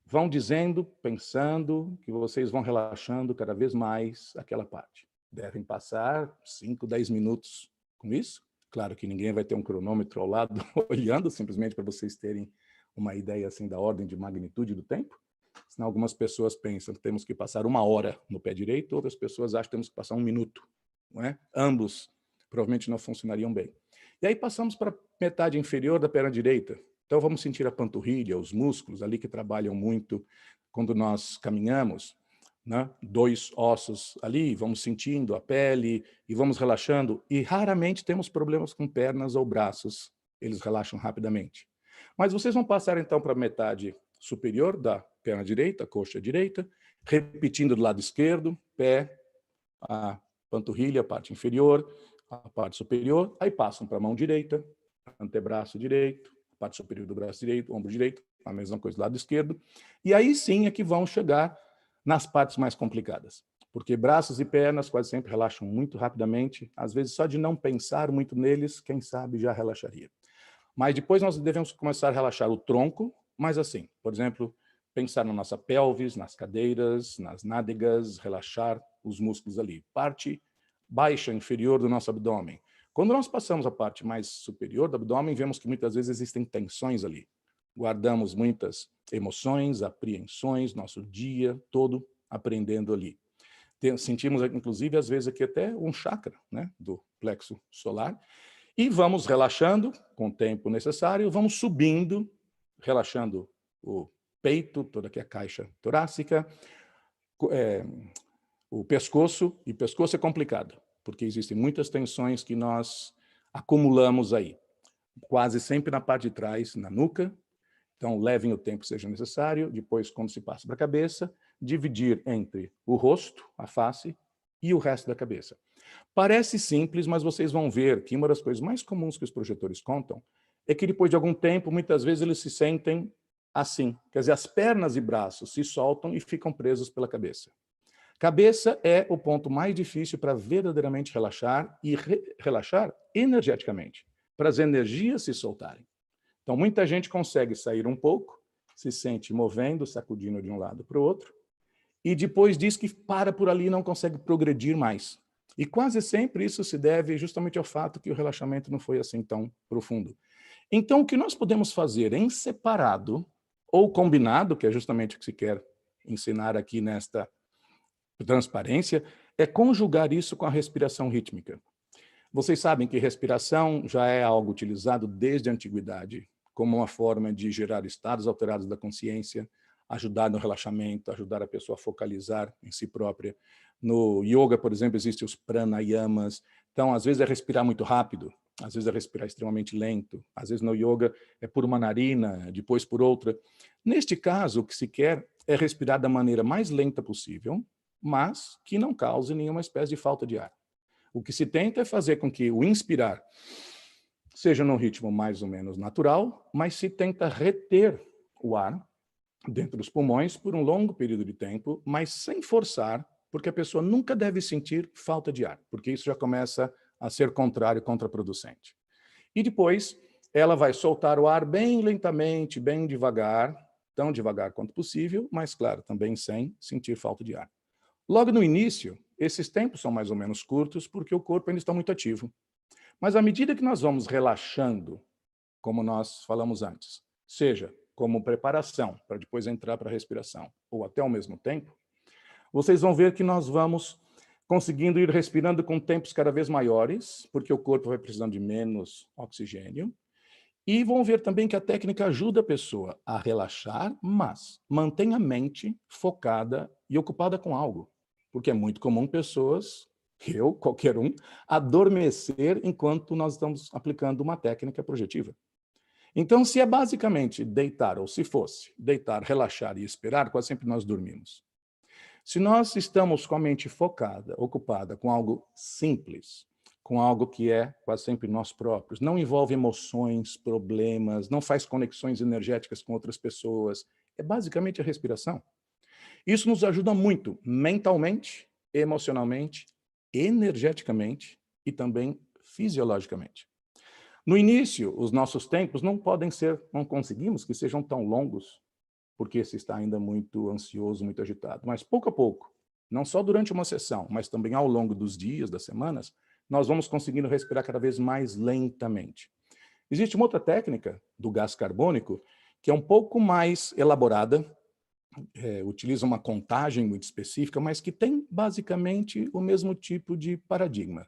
vão dizendo, pensando, que vocês vão relaxando cada vez mais aquela parte. Devem passar 5, 10 minutos com isso. Claro que ninguém vai ter um cronômetro ao lado olhando, simplesmente para vocês terem uma ideia assim da ordem de magnitude do tempo. Senão algumas pessoas pensam que temos que passar 1 hora no pé direito, outras pessoas acham que temos que passar 1 minuto. Não é? Ambos provavelmente não funcionariam bem. E aí passamos para a metade inferior da perna direita. Então vamos sentir a panturrilha, os músculos ali que trabalham muito quando nós caminhamos, né? Dois ossos ali, vamos sentindo a pele e vamos relaxando, e raramente temos problemas com pernas ou braços, eles relaxam rapidamente. Mas vocês vão passar então para a metade superior da perna direita, coxa direita, repetindo do lado esquerdo, pé, a panturrilha, a parte inferior, a parte superior, aí passam para a mão direita, antebraço direito, parte superior do braço direito, ombro direito, a mesma coisa do lado esquerdo, e aí sim é que vão chegar nas partes mais complicadas, porque braços e pernas quase sempre relaxam muito rapidamente, às vezes só de não pensar muito neles, quem sabe já relaxaria. Mas depois nós devemos começar a relaxar o tronco, mas assim, por exemplo, pensar na nossa pelvis, nas cadeiras, nas nádegas, relaxar os músculos ali. Parte baixa, inferior do nosso abdômen. Quando nós passamos a parte mais superior do abdômen, vemos que muitas vezes existem tensões ali. Guardamos muitas emoções, apreensões, nosso dia todo aprendendo ali. Sentimos, inclusive, às vezes aqui até um chakra, né, do plexo solar, e vamos relaxando com o tempo necessário, vamos subindo, relaxando o peito, toda aqui a caixa torácica, o pescoço, e pescoço é complicado, porque existem muitas tensões que nós acumulamos aí, quase sempre na parte de trás, na nuca. Então, levem o tempo que seja necessário, depois, quando se passa para a cabeça, dividir entre o rosto, a face, e o resto da cabeça. Parece simples, mas vocês vão ver que uma das coisas mais comuns que os projetores contam é que depois de algum tempo, muitas vezes eles se sentem assim. Quer dizer, as pernas e braços se soltam e ficam presos pela cabeça. Cabeça é o ponto mais difícil para verdadeiramente relaxar e relaxar energeticamente, para as energias se soltarem. Então, muita gente consegue sair um pouco, se sente movendo, sacudindo de um lado para o outro, e depois diz que para por ali e não consegue progredir mais. E quase sempre isso se deve justamente ao fato que o relaxamento não foi assim tão profundo. Então, o que nós podemos fazer em separado ou combinado, que é justamente o que se quer ensinar aqui nesta transparência, é conjugar isso com a respiração rítmica. Vocês sabem que respiração já é algo utilizado desde a antiguidade, como uma forma de gerar estados alterados da consciência, ajudar no relaxamento, ajudar a pessoa a focalizar em si própria. No yoga, por exemplo, existem os pranayamas. Então, às vezes é respirar muito rápido, às vezes é respirar extremamente lento, às vezes no yoga é por uma narina, depois por outra. Neste caso, o que se quer é respirar da maneira mais lenta possível, mas que não cause nenhuma espécie de falta de ar. O que se tenta é fazer com que o inspirar seja num ritmo mais ou menos natural, mas se tenta reter o ar dentro dos pulmões por um longo período de tempo, mas sem forçar, porque a pessoa nunca deve sentir falta de ar, porque isso já começa a ser contrário, contraproducente. E depois, ela vai soltar o ar bem lentamente, bem devagar, tão devagar quanto possível, mas, claro, também sem sentir falta de ar. Logo no início, esses tempos são mais ou menos curtos, porque o corpo ainda está muito ativo. Mas à medida que nós vamos relaxando, como nós falamos antes, seja como preparação para depois entrar para a respiração, ou até ao mesmo tempo, vocês vão ver que nós vamos conseguindo ir respirando com tempos cada vez maiores, porque o corpo vai precisando de menos oxigênio, e vão ver também que a técnica ajuda a pessoa a relaxar, mas mantém a mente focada e ocupada com algo. Porque é muito comum pessoas, eu, qualquer um, adormecer enquanto nós estamos aplicando uma técnica projetiva. Então, se é basicamente deitar, ou se fosse deitar, relaxar e esperar, quase sempre nós dormimos. Se nós estamos com a mente focada, ocupada com algo simples, com algo que é quase sempre nós próprios, não envolve emoções, problemas, não faz conexões energéticas com outras pessoas, é basicamente a respiração. Isso nos ajuda muito mentalmente, emocionalmente, energeticamente e também fisiologicamente. No início, os nossos tempos não conseguimos que sejam tão longos, porque se está ainda muito ansioso, muito agitado. Mas pouco a pouco, não só durante uma sessão, mas também ao longo dos dias, das semanas, nós vamos conseguindo respirar cada vez mais lentamente. Existe uma outra técnica do gás carbônico que é um pouco mais elaborada, utiliza uma contagem muito específica, mas que tem basicamente o mesmo tipo de paradigma.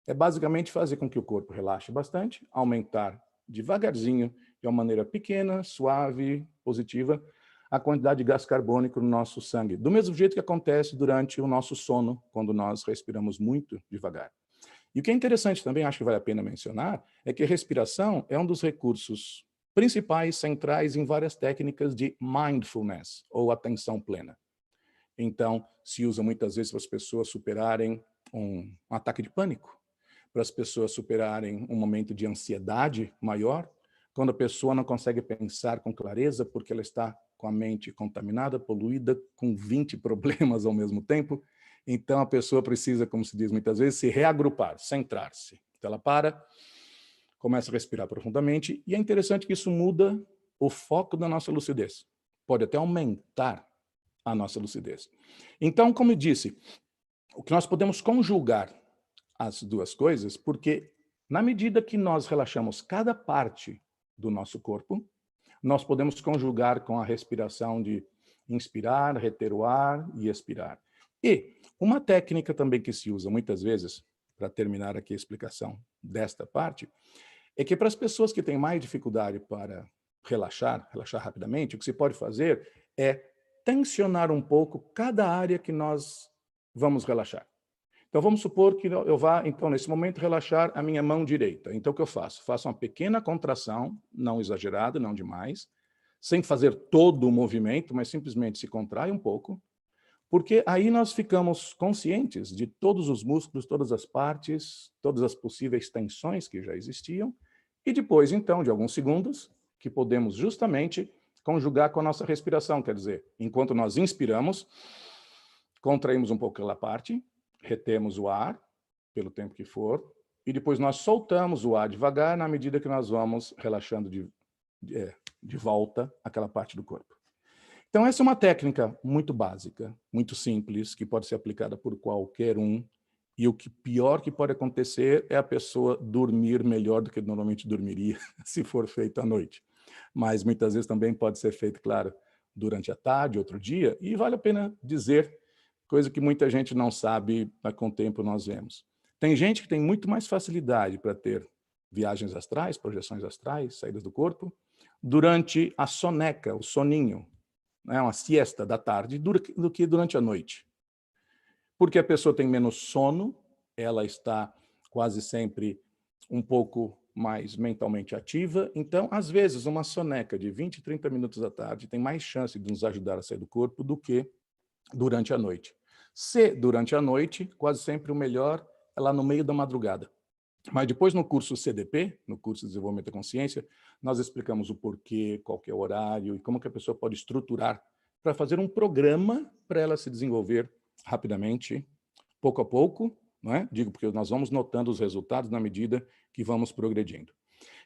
É basicamente fazer com que o corpo relaxe bastante, aumentar devagarzinho, de uma maneira pequena, suave, positiva, a quantidade de gás carbônico no nosso sangue, do mesmo jeito que acontece durante o nosso sono, quando nós respiramos muito devagar. E o que é interessante também, acho que vale a pena mencionar, é que a respiração é um dos recursos principais, centrais em várias técnicas de mindfulness, ou atenção plena. Então, se usa muitas vezes para as pessoas superarem um ataque de pânico, para as pessoas superarem um momento de ansiedade maior, quando a pessoa não consegue pensar com clareza porque ela está com a mente contaminada, poluída, com 20 problemas ao mesmo tempo. Então, a pessoa precisa, como se diz muitas vezes, se reagrupar, centrar-se. Então, ela para, começa a respirar profundamente, e é interessante que isso muda o foco da nossa lucidez. Pode até aumentar a nossa lucidez. Então, como eu disse, o que nós podemos conjugar as duas coisas, porque na medida que nós relaxamos cada parte do nosso corpo, nós podemos conjugar com a respiração de inspirar, reter o ar e expirar. E uma técnica também que se usa muitas vezes, para terminar aqui a explicação desta parte, é que para as pessoas que têm mais dificuldade para relaxar rapidamente, o que se pode fazer é tensionar um pouco cada área que nós vamos relaxar. Então, vamos supor que eu vá, então, nesse momento, relaxar a minha mão direita. Então, o que eu faço? Faço uma pequena contração, não exagerada, não demais, sem fazer todo o movimento, mas simplesmente se contrai um pouco, porque aí nós ficamos conscientes de todos os músculos, todas as partes, todas as possíveis tensões que já existiam, e depois, então, de alguns segundos, que podemos justamente conjugar com a nossa respiração, quer dizer, enquanto nós inspiramos, contraímos um pouco aquela parte, retemos o ar, pelo tempo que for, e depois nós soltamos o ar devagar na medida que nós vamos relaxando de volta aquela parte do corpo. Então, essa é uma técnica muito básica, muito simples, que pode ser aplicada por qualquer um, e o que pior que pode acontecer é a pessoa dormir melhor do que normalmente dormiria se for feito à noite. Mas muitas vezes também pode ser feito, claro, durante a tarde, outro dia, e vale a pena dizer, coisa que muita gente não sabe, mas com o tempo nós vemos. Tem gente que tem muito mais facilidade para ter viagens astrais, projeções astrais, saídas do corpo, durante a soneca, o soninho, né, uma siesta da tarde, do que durante a noite. Porque a pessoa tem menos sono, ela está quase sempre um pouco mais mentalmente ativa, então, às vezes, uma soneca de 20, 30 minutos à tarde tem mais chance de nos ajudar a sair do corpo do que durante a noite. Se durante a noite, quase sempre o melhor é lá no meio da madrugada. Mas depois no curso CDP, no curso de Desenvolvimento da Consciência, nós explicamos o porquê, qual que é o horário e como que a pessoa pode estruturar para fazer um programa para ela se desenvolver rapidamente, pouco a pouco, não é? Digo porque nós vamos notando os resultados na medida que vamos progredindo.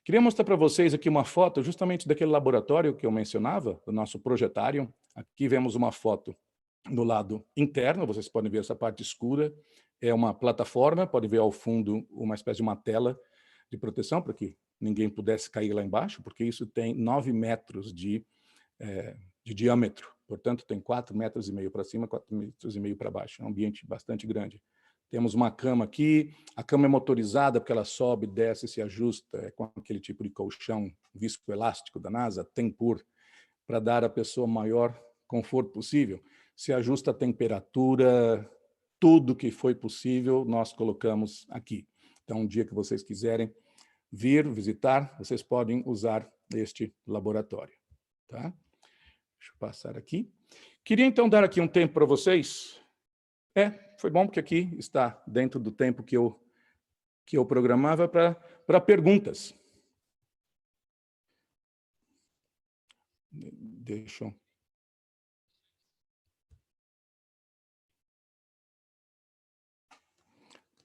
Queria mostrar para vocês aqui uma foto justamente daquele laboratório que eu mencionava, do nosso projetário. Aqui vemos uma foto no lado interno, vocês podem ver essa parte escura, é uma plataforma, pode ver ao fundo uma espécie de uma tela de proteção para que ninguém pudesse cair lá embaixo, porque isso tem 9 metros de diâmetro, portanto tem 4,5 metros para cima, 4,5 metros para baixo, é um ambiente bastante grande. Temos uma cama aqui, a cama é motorizada porque ela sobe, desce, se ajusta, com aquele tipo de colchão viscoelástico da NASA, Tempur, para dar à pessoa o maior conforto possível. Se ajusta a temperatura, tudo que foi possível, nós colocamos aqui. Então, um dia que vocês quiserem vir visitar, vocês podem usar este laboratório. Tá? Deixa eu passar aqui. Queria, então, dar aqui um tempo para vocês. Foi bom, porque aqui está dentro do tempo que eu programava para perguntas. Deixa eu...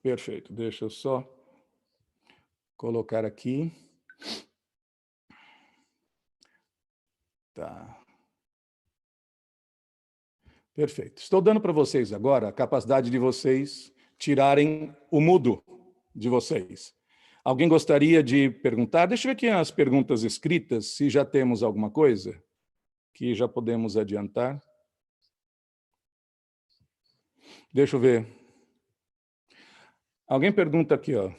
Perfeito, deixa eu só colocar aqui. Tá. Perfeito. Estou dando para vocês agora a capacidade de vocês tirarem o mudo de vocês. Alguém gostaria de perguntar? Deixa eu ver aqui as perguntas escritas, se já temos alguma coisa que já podemos adiantar. Deixa eu ver. Alguém pergunta aqui, ó.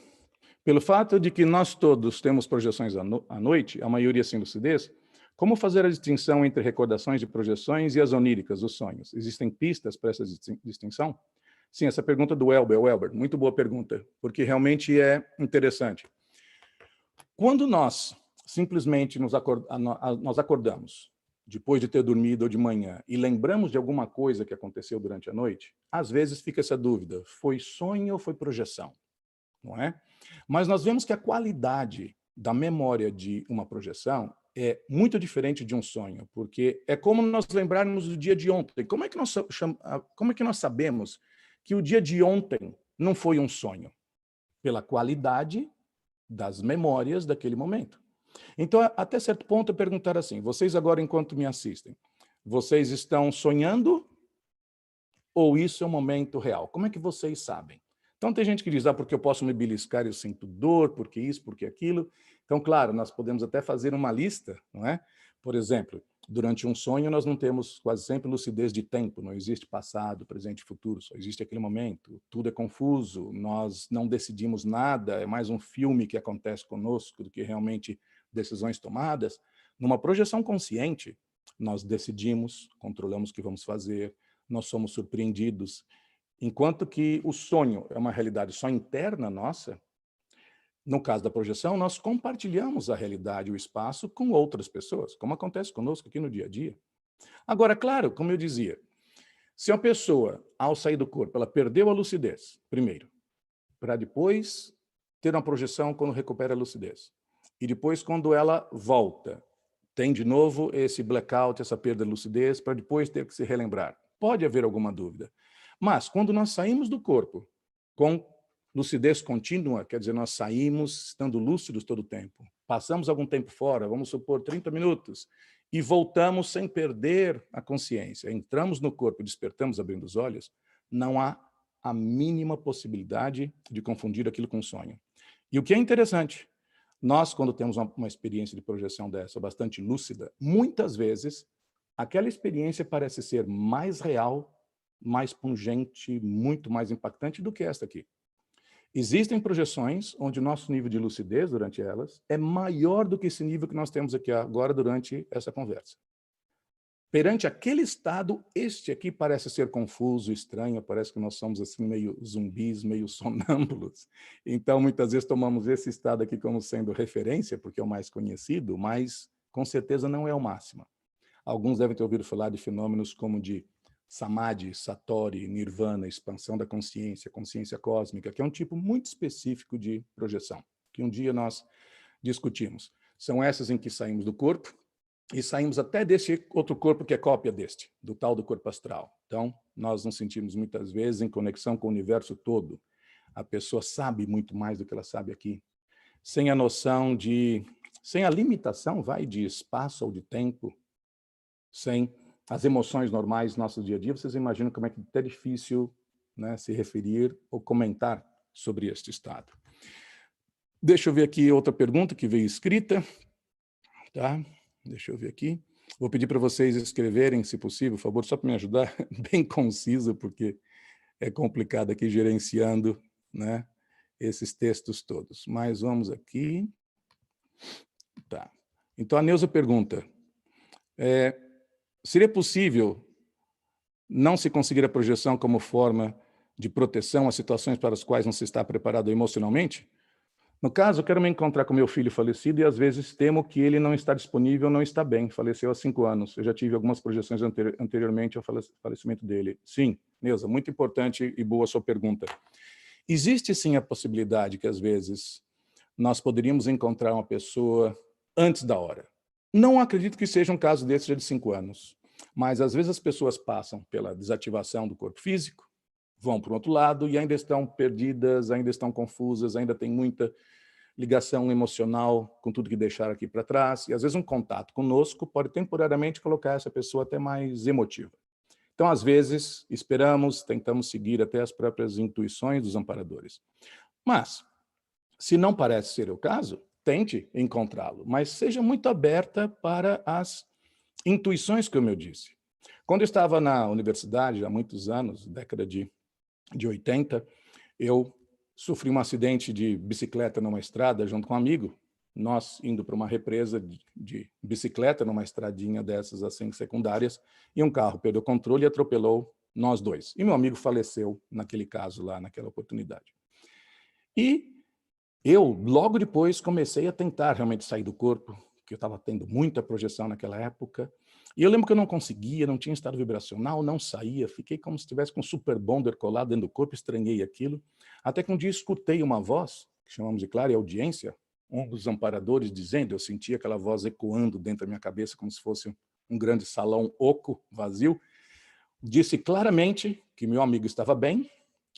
Pelo fato de que nós todos temos projeções à noite, a maioria sem lucidez, Como fazer a distinção entre recordações de projeções e as oníricas, os sonhos? Existem pistas para essa distinção? Sim, essa pergunta do Elber. Elber, muito boa pergunta, porque realmente é interessante. Quando nós simplesmente nós acordamos, depois de ter dormido ou de manhã, e lembramos de alguma coisa que aconteceu durante a noite, às vezes fica essa dúvida, foi sonho ou foi projeção? Não é? Mas nós vemos que a qualidade da memória de uma projeção é muito diferente de um sonho, porque é como nós lembrarmos do dia de ontem. Como é que nós sabemos que o dia de ontem não foi um sonho? Pela qualidade das memórias daquele momento. Então, até certo ponto, eu perguntar assim, vocês agora, enquanto me assistem, vocês estão sonhando ou isso é um momento real? Como é que vocês sabem? Então, tem gente que diz, porque eu posso me beliscar e eu sinto dor, porque isso, porque aquilo. Então, claro, nós podemos até fazer uma lista, não é? Por exemplo, durante um sonho, nós não temos quase sempre lucidez de tempo, não existe passado, presente e futuro, só existe aquele momento, tudo é confuso, nós não decidimos nada, é mais um filme que acontece conosco do que realmente decisões tomadas. Numa projeção consciente, nós decidimos, controlamos o que vamos fazer, nós somos surpreendidos. Enquanto que o sonho é uma realidade só interna nossa, no caso da projeção, nós compartilhamos a realidade e o espaço com outras pessoas, como acontece conosco aqui no dia a dia. Agora, claro, como eu dizia, se uma pessoa, ao sair do corpo, ela perdeu a lucidez, primeiro, para depois ter uma projeção quando recupera a lucidez, e depois, quando ela volta, tem de novo esse blackout, essa perda de lucidez, para depois ter que se relembrar. Pode haver alguma dúvida. Mas, quando nós saímos do corpo com lucidez contínua, quer dizer, nós saímos estando lúcidos todo o tempo, passamos algum tempo fora, vamos supor 30 minutos, e voltamos sem perder a consciência, entramos no corpo, despertamos abrindo os olhos, não há a mínima possibilidade de confundir aquilo com sonho. E o que é interessante, nós, quando temos uma experiência de projeção dessa bastante lúcida, muitas vezes, aquela experiência parece ser mais real, mais pungente, muito mais impactante do que esta aqui. Existem projeções onde o nosso nível de lucidez durante elas é maior do que esse nível que nós temos aqui agora durante essa conversa. Perante aquele estado, este aqui parece ser confuso, estranho, parece que nós somos assim meio zumbis, meio sonâmbulos. Então, muitas vezes tomamos esse estado aqui como sendo referência, porque é o mais conhecido, mas com certeza não é o máximo. Alguns devem ter ouvido falar de fenômenos como de Samadhi, Satori, Nirvana, expansão da consciência, consciência cósmica, que é um tipo muito específico de projeção, que um dia nós discutimos. São essas em que saímos do corpo e saímos até desse outro corpo que é cópia deste, do tal do corpo astral. Então, nós nos sentimos muitas vezes em conexão com o universo todo. A pessoa sabe muito mais do que ela sabe aqui, sem a noção de, sem a limitação, de espaço ou de tempo, sem as emoções normais do nosso dia a dia, vocês imaginam como é que é difícil, né, se referir ou comentar sobre este estado. Deixa eu ver aqui outra pergunta que veio escrita. Tá? Deixa eu ver aqui. Vou pedir para vocês escreverem, se possível, por favor, só para me ajudar, bem conciso, porque é complicado aqui gerenciando, né, esses textos todos. Mas vamos aqui. Tá. Então, a Neuza pergunta, seria possível não se conseguir a projeção como forma de proteção a situações para as quais não se está preparado emocionalmente? No caso, eu quero me encontrar com meu filho falecido e às vezes temo que ele não está disponível, não está bem. Faleceu há 5 anos. Eu já tive algumas projeções anteriormente ao falecimento dele. Sim, Neuza, muito importante e boa a sua pergunta. Existe sim a possibilidade que às vezes nós poderíamos encontrar uma pessoa antes da hora. Não acredito que seja um caso desse já de 5 anos. Mas, às vezes, as pessoas passam pela desativação do corpo físico, vão para o outro lado e ainda estão perdidas, ainda estão confusas, ainda tem muita ligação emocional com tudo que deixaram aqui para trás. E, às vezes, um contato conosco pode temporariamente colocar essa pessoa até mais emotiva. Então, às vezes, esperamos, tentamos seguir até as próprias intuições dos amparadores. Mas, se não parece ser o caso, tente encontrá-lo, mas seja muito aberta para as intuições, como eu disse. Quando eu estava na universidade, há muitos anos, década de 80, eu sofri um acidente de bicicleta numa estrada junto com um amigo, nós indo para uma represa de bicicleta, numa estradinha dessas assim secundárias, e um carro perdeu o controle e atropelou nós dois. E meu amigo faleceu naquele caso lá, naquela oportunidade. E eu, logo depois, comecei a tentar realmente sair do corpo, que eu estava tendo muita projeção naquela época. E eu lembro que eu não conseguia, não tinha estado vibracional, não saía, fiquei como se estivesse com um super bonder colado dentro do corpo, estranhei aquilo. Até que um dia escutei uma voz, que chamamos de clareaudiência, um dos amparadores dizendo, eu sentia aquela voz ecoando dentro da minha cabeça, como se fosse um grande salão oco, vazio, disse claramente que meu amigo estava bem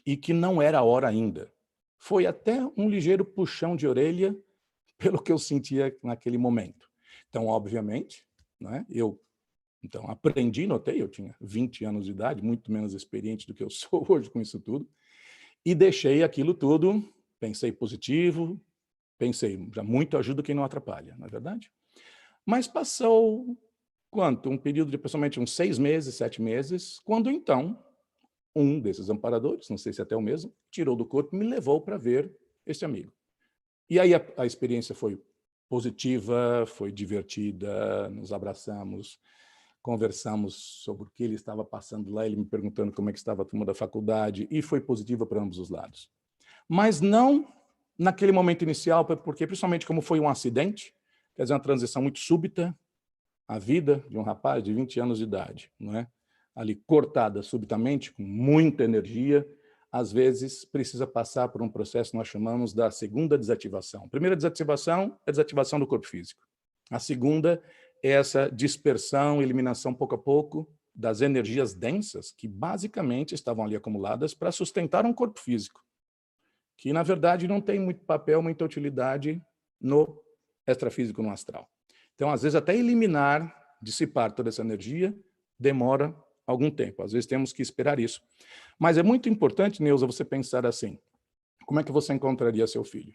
e que não era a hora ainda. Foi até um ligeiro puxão de orelha pelo que eu sentia naquele momento. Então, obviamente, né, eu aprendi, notei, eu tinha 20 anos de idade, muito menos experiente do que eu sou hoje com isso tudo, e deixei aquilo tudo, pensei positivo, pensei, já muito ajuda quem não atrapalha, não é verdade? Mas passou, quanto? Um período de aproximadamente uns 6 meses, 7 meses, quando então, um desses amparadores, não sei se até o mesmo, tirou do corpo e me levou para ver esse amigo. E aí a experiência foi positiva, foi divertida, nos abraçamos, conversamos sobre o que ele estava passando lá, ele me perguntando como é que estava a turma da faculdade, e foi positiva para ambos os lados. Mas não naquele momento inicial, porque principalmente como foi um acidente, quer dizer, uma transição muito súbita, a vida de um rapaz de 20 anos de idade, não é? Ali cortada subitamente, com muita energia, às vezes precisa passar por um processo que nós chamamos da segunda desativação. A primeira desativação é a desativação do corpo físico. A segunda é essa dispersão, eliminação pouco a pouco das energias densas que basicamente estavam ali acumuladas para sustentar um corpo físico, que na verdade não tem muito papel, muita utilidade no extrafísico, no astral. Então, às vezes, até eliminar, dissipar toda essa energia, demora algum tempo. Às vezes temos que esperar isso. Mas é muito importante, Neuza, você pensar assim, como é que você encontraria seu filho?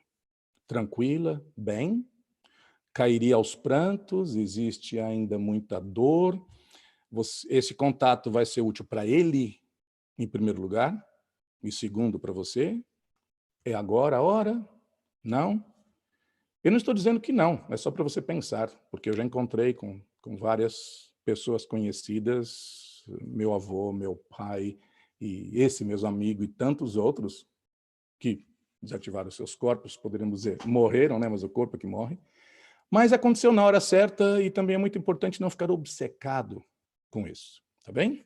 Tranquila, bem, cairia aos prantos, existe ainda muita dor, esse contato vai ser útil para ele, em primeiro lugar, e segundo, para você, é agora a hora? Não? Eu não estou dizendo que não, é só para você pensar, porque eu já encontrei com várias pessoas conhecidas, meu avô, meu pai, e esse meus amigos e tantos outros que desativaram seus corpos, poderíamos dizer, morreram, né? Mas o corpo é que morre. Mas aconteceu na hora certa e também é muito importante não ficar obcecado com isso, tá bem?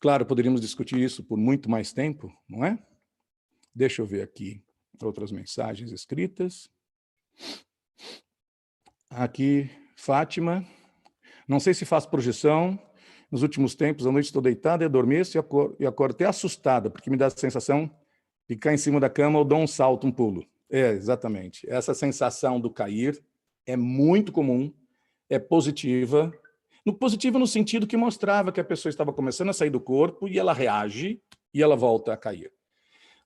Claro, poderíamos discutir isso por muito mais tempo, não é? Deixa eu ver aqui outras mensagens escritas. Aqui, Fátima. Não sei se faz projeção. Nos últimos tempos, à noite estou deitada e adormeço e acordo até assustada, porque me dá a sensação de cair em cima da cama ou dar um salto, um pulo. É, exatamente. Essa sensação do cair é muito comum, é positiva. Positiva no sentido que mostrava que a pessoa estava começando a sair do corpo e ela reage e ela volta a cair.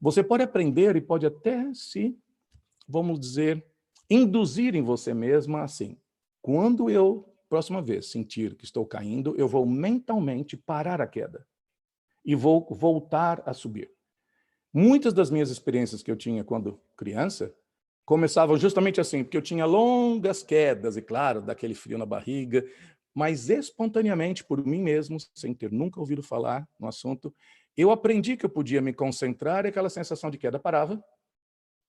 Você pode aprender e pode até se, vamos dizer, induzir em você mesma assim. Quando eu, próxima vez, sentir que estou caindo, eu vou mentalmente parar a queda e vou voltar a subir. Muitas das minhas experiências que eu tinha quando criança começavam justamente assim, porque eu tinha longas quedas, e claro, daquele frio na barriga, mas espontaneamente, por mim mesmo, sem ter nunca ouvido falar no assunto, eu aprendi que eu podia me concentrar e aquela sensação de queda parava,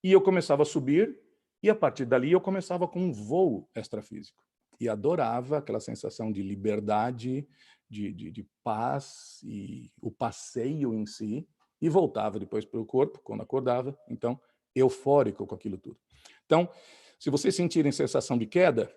e eu começava a subir, e a partir dali eu começava com um voo extrafísico. E adorava aquela sensação de liberdade, de paz, e o passeio em si, e voltava depois para o corpo, quando acordava, então, eufórico com aquilo tudo. Então, se vocês sentirem sensação de queda,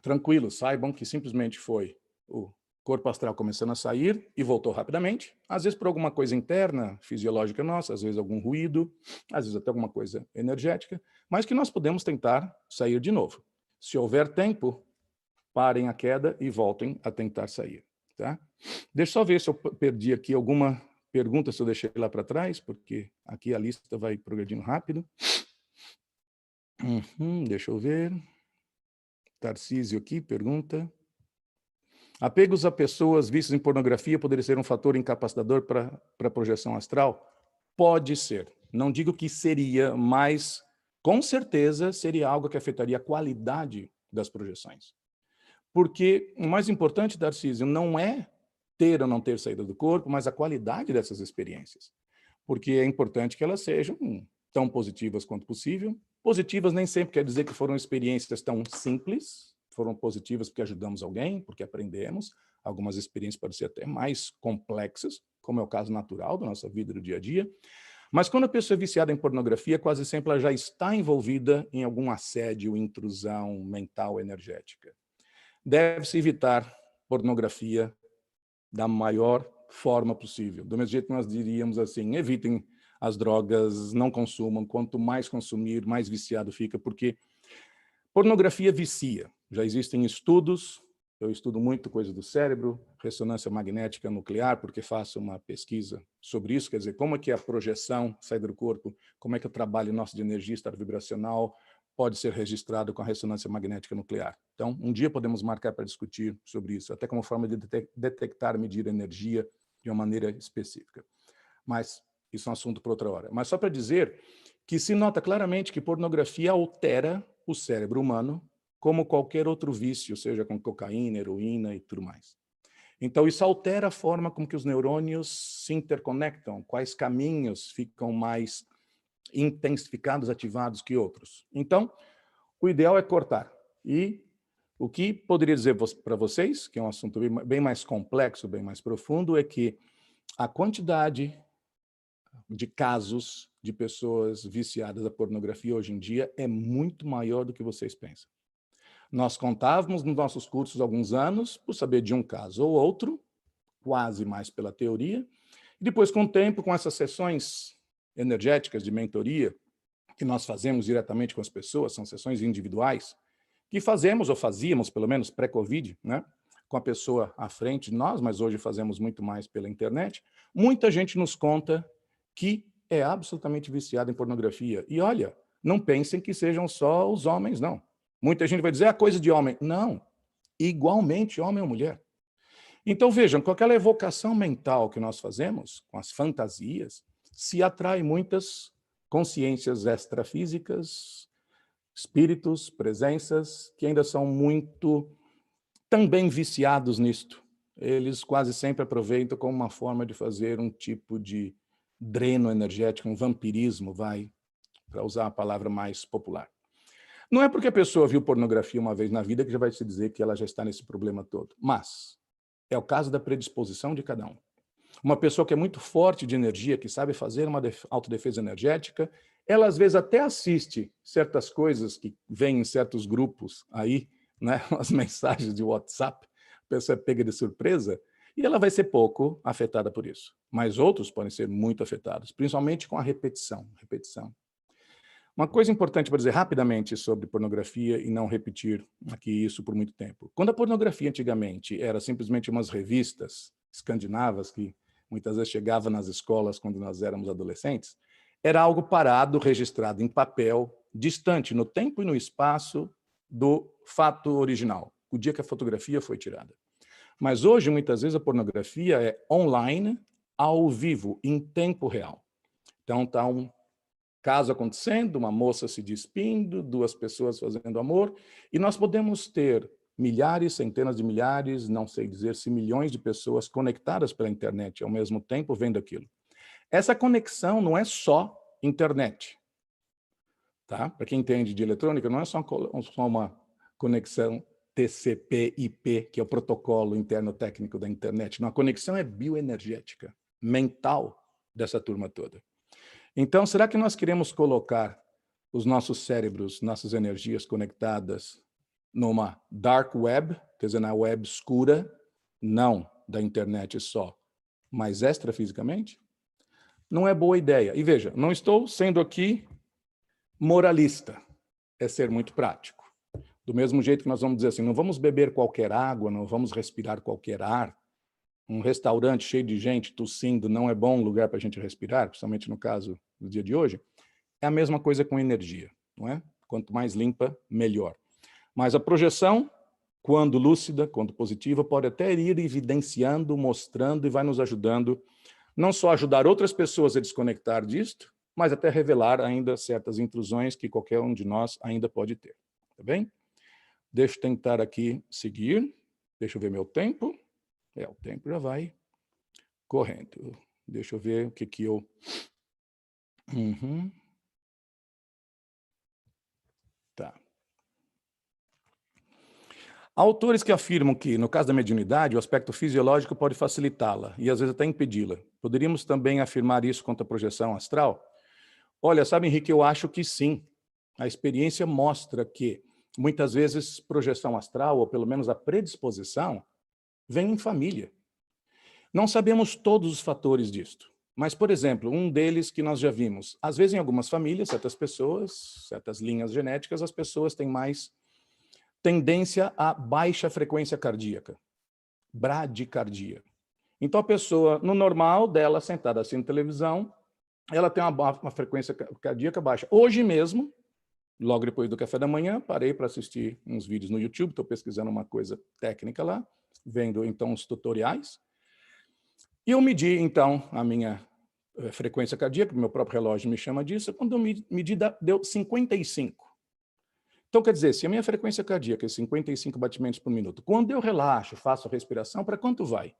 tranquilo, saibam que simplesmente foi o corpo astral começando a sair e voltou rapidamente, às vezes por alguma coisa interna, fisiológica nossa, às vezes algum ruído, às vezes até alguma coisa energética, mas que nós podemos tentar sair de novo. Se houver tempo, parem a queda e voltem a tentar sair. Tá? Deixa eu só ver se eu perdi aqui alguma pergunta, se eu deixei lá para trás, porque aqui a lista vai progredindo rápido. Deixa eu ver. Tarcísio aqui pergunta. Apegos a pessoas vistas em pornografia poderia ser um fator incapacitador para projeção astral? Pode ser. Não digo que seria, mas com certeza seria algo que afetaria a qualidade das projeções. Porque o mais importante, Darcísio, não é ter ou não ter saída do corpo, mas a qualidade dessas experiências. Porque é importante que elas sejam tão positivas quanto possível. Positivas nem sempre quer dizer que foram experiências tão simples, foram positivas porque ajudamos alguém, porque aprendemos. Algumas experiências podem ser até mais complexas, como é o caso natural da nossa vida do dia a dia. Mas quando a pessoa é viciada em pornografia, quase sempre ela já está envolvida em algum assédio, intrusão mental, energética. Deve-se evitar pornografia da maior forma possível. Do mesmo jeito que nós diríamos assim, evitem as drogas, não consumam. Quanto mais consumir, mais viciado fica, porque pornografia vicia. Já existem estudos, eu estudo muito coisa do cérebro, ressonância magnética nuclear, porque faço uma pesquisa sobre isso, quer dizer, como é que a projeção sai do corpo, como é que o trabalho nosso de energia, estado vibracional, pode ser registrado com a ressonância magnética nuclear. Então, um dia podemos marcar para discutir sobre isso, até como forma de detectar, medir energia de uma maneira específica. Mas isso é um assunto para outra hora. Mas só para dizer que se nota claramente que pornografia altera o cérebro humano, como qualquer outro vício, seja com cocaína, heroína e tudo mais. Então, isso altera a forma como que os neurônios se interconectam, quais caminhos ficam mais intensificados, ativados que outros. Então, o ideal é cortar. E o que poderia dizer para vocês, que é um assunto bem mais complexo, bem mais profundo, é que a quantidade de casos de pessoas viciadas à pornografia hoje em dia é muito maior do que vocês pensam. Nós contávamos nos nossos cursos há alguns anos por saber de um caso ou outro, quase mais pela teoria, e depois, com o tempo, com essas sessões energéticas de mentoria, que nós fazemos diretamente com as pessoas, são sessões individuais, que fazemos, ou fazíamos, pelo menos pré-Covid, né? Com a pessoa à frente de nós, mas hoje fazemos muito mais pela internet, muita gente nos conta que é absolutamente viciada em pornografia. E olha, não pensem que sejam só os homens, não. Muita gente vai dizer, é coisa de homem. Não, igualmente homem ou mulher. Então vejam, com aquela evocação mental que nós fazemos, com as fantasias, se atrai muitas consciências extrafísicas, espíritos, presenças, que ainda são muito também viciados nisto. Eles quase sempre aproveitam como uma forma de fazer um tipo de dreno energético, um vampirismo, para usar a palavra mais popular. Não é porque a pessoa viu pornografia uma vez na vida que já vai se dizer que ela já está nesse problema todo, mas é o caso da predisposição de cada um. Uma pessoa que é muito forte de energia, que sabe fazer uma autodefesa energética, ela às vezes até assiste certas coisas que vêm em certos grupos aí, né, as mensagens de WhatsApp, a pessoa é pega de surpresa, e ela vai ser pouco afetada por isso. Mas outros podem ser muito afetados, principalmente com a repetição. Uma coisa importante para dizer rapidamente sobre pornografia e não repetir aqui isso por muito tempo. Quando a pornografia antigamente era simplesmente umas revistas escandinavas que muitas vezes chegava nas escolas quando nós éramos adolescentes, era algo parado, registrado em papel, distante no tempo e no espaço do fato original, o dia que a fotografia foi tirada. Mas hoje, muitas vezes, a pornografia é online, ao vivo, em tempo real. Então, está um caso acontecendo, uma moça se despindo, duas pessoas fazendo amor, e nós podemos ter milhares, centenas de milhares, não sei dizer se milhões de pessoas conectadas pela internet ao mesmo tempo vendo aquilo. Essa conexão não é só internet, tá? Para quem entende de eletrônica, não é só uma conexão TCP/IP, que é o protocolo interno técnico da internet. Não, a conexão é bioenergética, mental dessa turma toda. Então, será que nós queremos colocar os nossos cérebros, nossas energias conectadas numa dark web, quer dizer, na web escura, não da internet só, mas extrafisicamente? Não é boa ideia. E veja, não estou sendo aqui moralista, é ser muito prático. Do mesmo jeito que nós vamos dizer assim, não vamos beber qualquer água, não vamos respirar qualquer ar, um restaurante cheio de gente tossindo não é bom lugar para a gente respirar, principalmente no caso do dia de hoje, é a mesma coisa com energia, não é? Quanto mais limpa, melhor. Mas a projeção, quando lúcida, quando positiva, pode até ir evidenciando, mostrando e vai nos ajudando, não só a ajudar outras pessoas a desconectar disto, mas até revelar ainda certas intrusões que qualquer um de nós ainda pode ter. Tá bem? Deixa eu tentar aqui seguir. Deixa eu ver meu tempo. O tempo já vai correndo. Deixa eu ver o que que eu... Uhum. Tá. Há autores que afirmam que, no caso da mediunidade, o aspecto fisiológico pode facilitá-la e, às vezes, até impedi-la. Poderíamos também afirmar isso quanto à projeção astral? Olha, sabe, Henrique, eu acho que sim. A experiência mostra que, muitas vezes, projeção astral, ou pelo menos a predisposição, vem em família. Não sabemos todos os fatores disto, mas, por exemplo, um deles que nós já vimos, às vezes em algumas famílias, certas pessoas, certas linhas genéticas, as pessoas têm mais tendência a baixa frequência cardíaca, bradicardia. Então a pessoa, no normal dela, sentada assim na televisão, ela tem uma frequência cardíaca baixa. Hoje mesmo, logo depois do café da manhã, parei para assistir uns vídeos no YouTube, estou pesquisando uma coisa técnica lá, vendo então os tutoriais, e eu medi então a minha frequência cardíaca, meu próprio relógio me chama disso, quando eu medi deu 55. Então, quer dizer, se a minha frequência cardíaca é 55 batimentos por minuto, quando eu relaxo, faço a respiração, para quanto vai?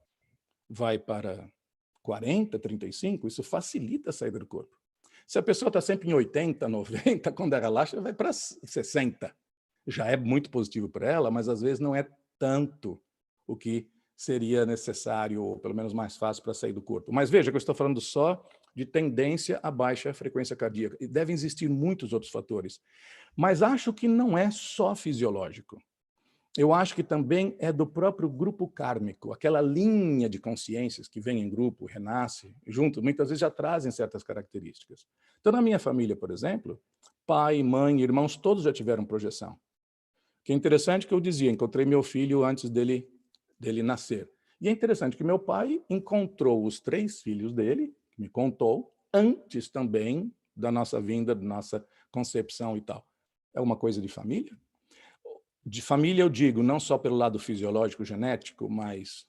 Vai para 40, 35? Isso facilita a saída do corpo. Se a pessoa está sempre em 80, 90, quando ela relaxa, vai para 60. Já é muito positivo para ela, mas às vezes não é tanto o que seria necessário, ou pelo menos mais fácil para sair do corpo. Mas veja que eu estou falando só de tendência a baixa frequência cardíaca. E devem existir muitos outros fatores. Mas acho que não é só fisiológico. Eu acho que também é do próprio grupo kármico, aquela linha de consciências que vem em grupo, renasce, junto, muitas vezes já trazem certas características. Então, na minha família, por exemplo, pai, mãe, irmãos, todos já tiveram projeção. Que é interessante que eu dizia, encontrei meu filho antes dele nascer. E é interessante que meu pai encontrou os 3 filhos dele, me contou, antes também da nossa vinda, da nossa concepção e tal. É uma coisa de família? De família eu digo, não só pelo lado fisiológico, genético, mas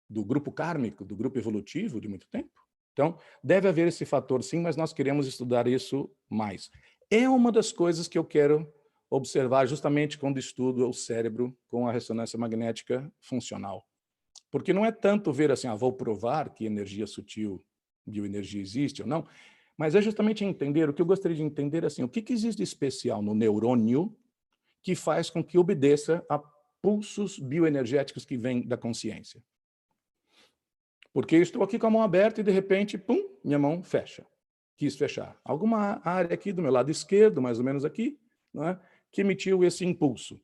do grupo kármico, do grupo evolutivo de muito tempo. Então, deve haver esse fator sim, mas nós queremos estudar isso mais. É uma das coisas que eu quero observar justamente quando estudo o cérebro com a ressonância magnética funcional. Porque não é tanto ver assim, vou provar que energia sutil, bioenergia existe ou não, mas é justamente entender, o que eu gostaria de entender assim, o que existe de especial no neurônio que faz com que obedeça a pulsos bioenergéticos que vêm da consciência. Porque eu estou aqui com a mão aberta e, de repente, pum, minha mão fecha. Quis fechar. Alguma área aqui do meu lado esquerdo, mais ou menos aqui, não é, que emitiu esse impulso.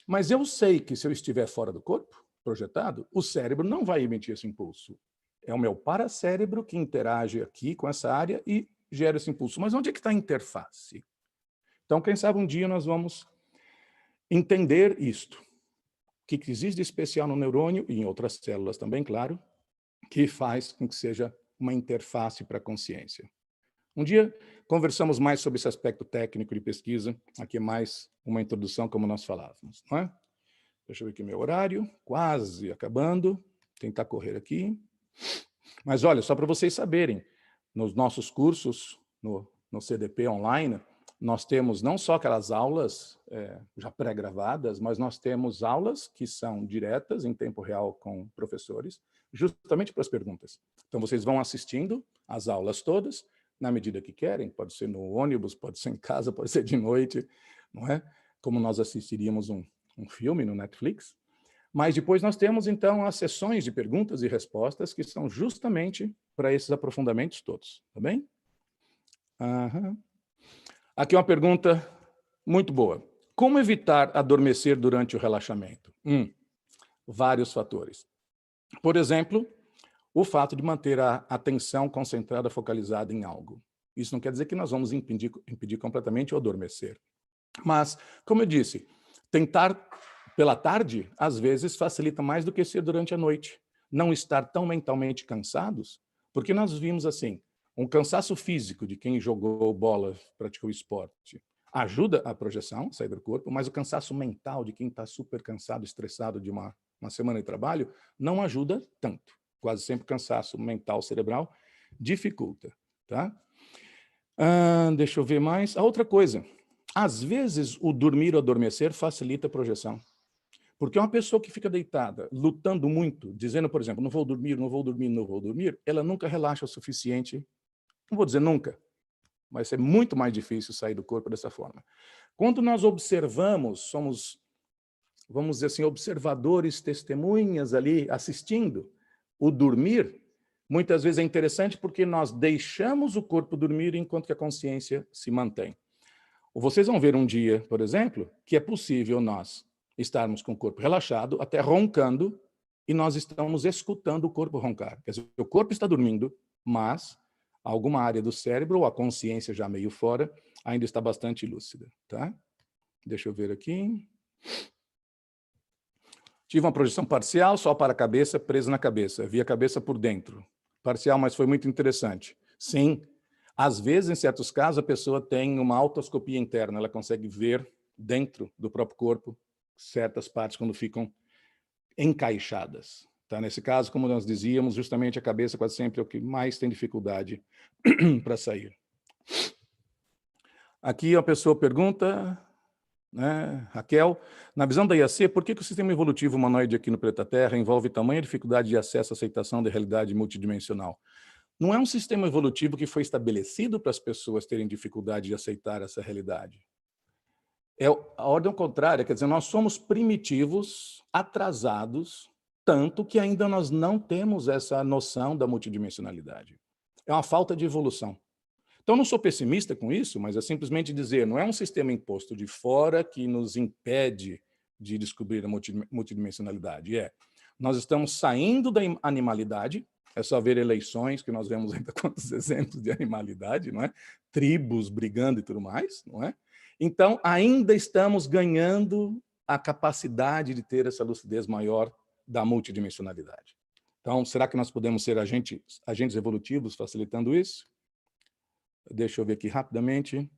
Mas eu sei que se eu estiver fora do corpo, projetado, o cérebro não vai emitir esse impulso. É o meu paracérebro que interage aqui com essa área e gera esse impulso. Mas onde é que está a interface? Então, quem sabe um dia nós vamos entender isto. O que existe de especial no neurônio, e em outras células também, claro, que faz com que seja uma interface para a consciência. Um dia conversamos mais sobre esse aspecto técnico de pesquisa, aqui é mais uma introdução, como nós falávamos, não é? Deixa eu ver aqui meu horário, quase acabando, tentar correr aqui. Mas olha, só para vocês saberem, nos nossos cursos, no CDP online, nós temos não só aquelas aulas já pré-gravadas, mas nós temos aulas que são diretas, em tempo real com professores, justamente para as perguntas. Então, vocês vão assistindo as aulas todas, na medida que querem, pode ser no ônibus, pode ser em casa, pode ser de noite, não é? Como nós assistiríamos um filme no Netflix. Mas depois nós temos, então, as sessões de perguntas e respostas, que são justamente para esses aprofundamentos todos, tá bem? Aham. Aqui uma pergunta muito boa. Como evitar adormecer durante o relaxamento? Vários fatores. Por exemplo, o fato de manter a atenção concentrada, focalizada em algo. Isso não quer dizer que nós vamos impedir completamente o adormecer. Mas, como eu disse, tentar pela tarde, às vezes, facilita mais do que ser durante a noite. Não estar tão mentalmente cansados, porque nós vimos assim, um cansaço físico de quem jogou bola, praticou esporte, ajuda a projeção, sair do corpo, mas o cansaço mental de quem está super cansado, estressado de uma semana de trabalho, não ajuda tanto. Quase sempre cansaço mental cerebral dificulta, tá? Deixa eu ver mais. A outra coisa, às vezes o dormir ou adormecer facilita a projeção. Porque uma pessoa que fica deitada, lutando muito, dizendo, por exemplo, não vou dormir, não vou dormir, não vou dormir, ela nunca relaxa o suficiente. Não vou dizer nunca, mas é muito mais difícil sair do corpo dessa forma. Quando nós observamos, somos, vamos dizer assim, observadores, testemunhas ali, assistindo o dormir, muitas vezes é interessante porque nós deixamos o corpo dormir enquanto que a consciência se mantém. Vocês vão ver um dia, por exemplo, que é possível nós estarmos com o corpo relaxado, até roncando, e nós estamos escutando o corpo roncar. Quer dizer, o corpo está dormindo, mas alguma área do cérebro, ou a consciência já meio fora, ainda está bastante lúcida. Tá? Deixa eu ver aqui. Tive uma projeção parcial, só para a cabeça, presa na cabeça. Vi a cabeça por dentro. Parcial, mas foi muito interessante. Sim, às vezes, em certos casos, a pessoa tem uma autoscopia interna, ela consegue ver dentro do próprio corpo certas partes quando ficam encaixadas. Tá? Nesse caso, como nós dizíamos, justamente a cabeça quase sempre é o que mais tem dificuldade para sair. Aqui a pessoa pergunta, né, Raquel, na visão da IAC, por que o sistema evolutivo humanoide aqui no planeta Terra envolve tamanha dificuldade de acesso à aceitação da realidade multidimensional? Não é um sistema evolutivo que foi estabelecido para as pessoas terem dificuldade de aceitar essa realidade. É a ordem contrária, quer dizer, nós somos primitivos, atrasados, tanto que ainda nós não temos essa noção da multidimensionalidade. É uma falta de evolução. Então, não sou pessimista com isso, mas é simplesmente dizer, não é um sistema imposto de fora que nos impede de descobrir a multidimensionalidade. Nós estamos saindo da animalidade, é só ver eleições, que nós vemos ainda quantos exemplos de animalidade, não é? Tribos brigando e tudo mais, não é? Então, ainda estamos ganhando a capacidade de ter essa lucidez maior da multidimensionalidade. Então, será que nós podemos ser agentes evolutivos facilitando isso? Deixa eu ver aqui rapidamente.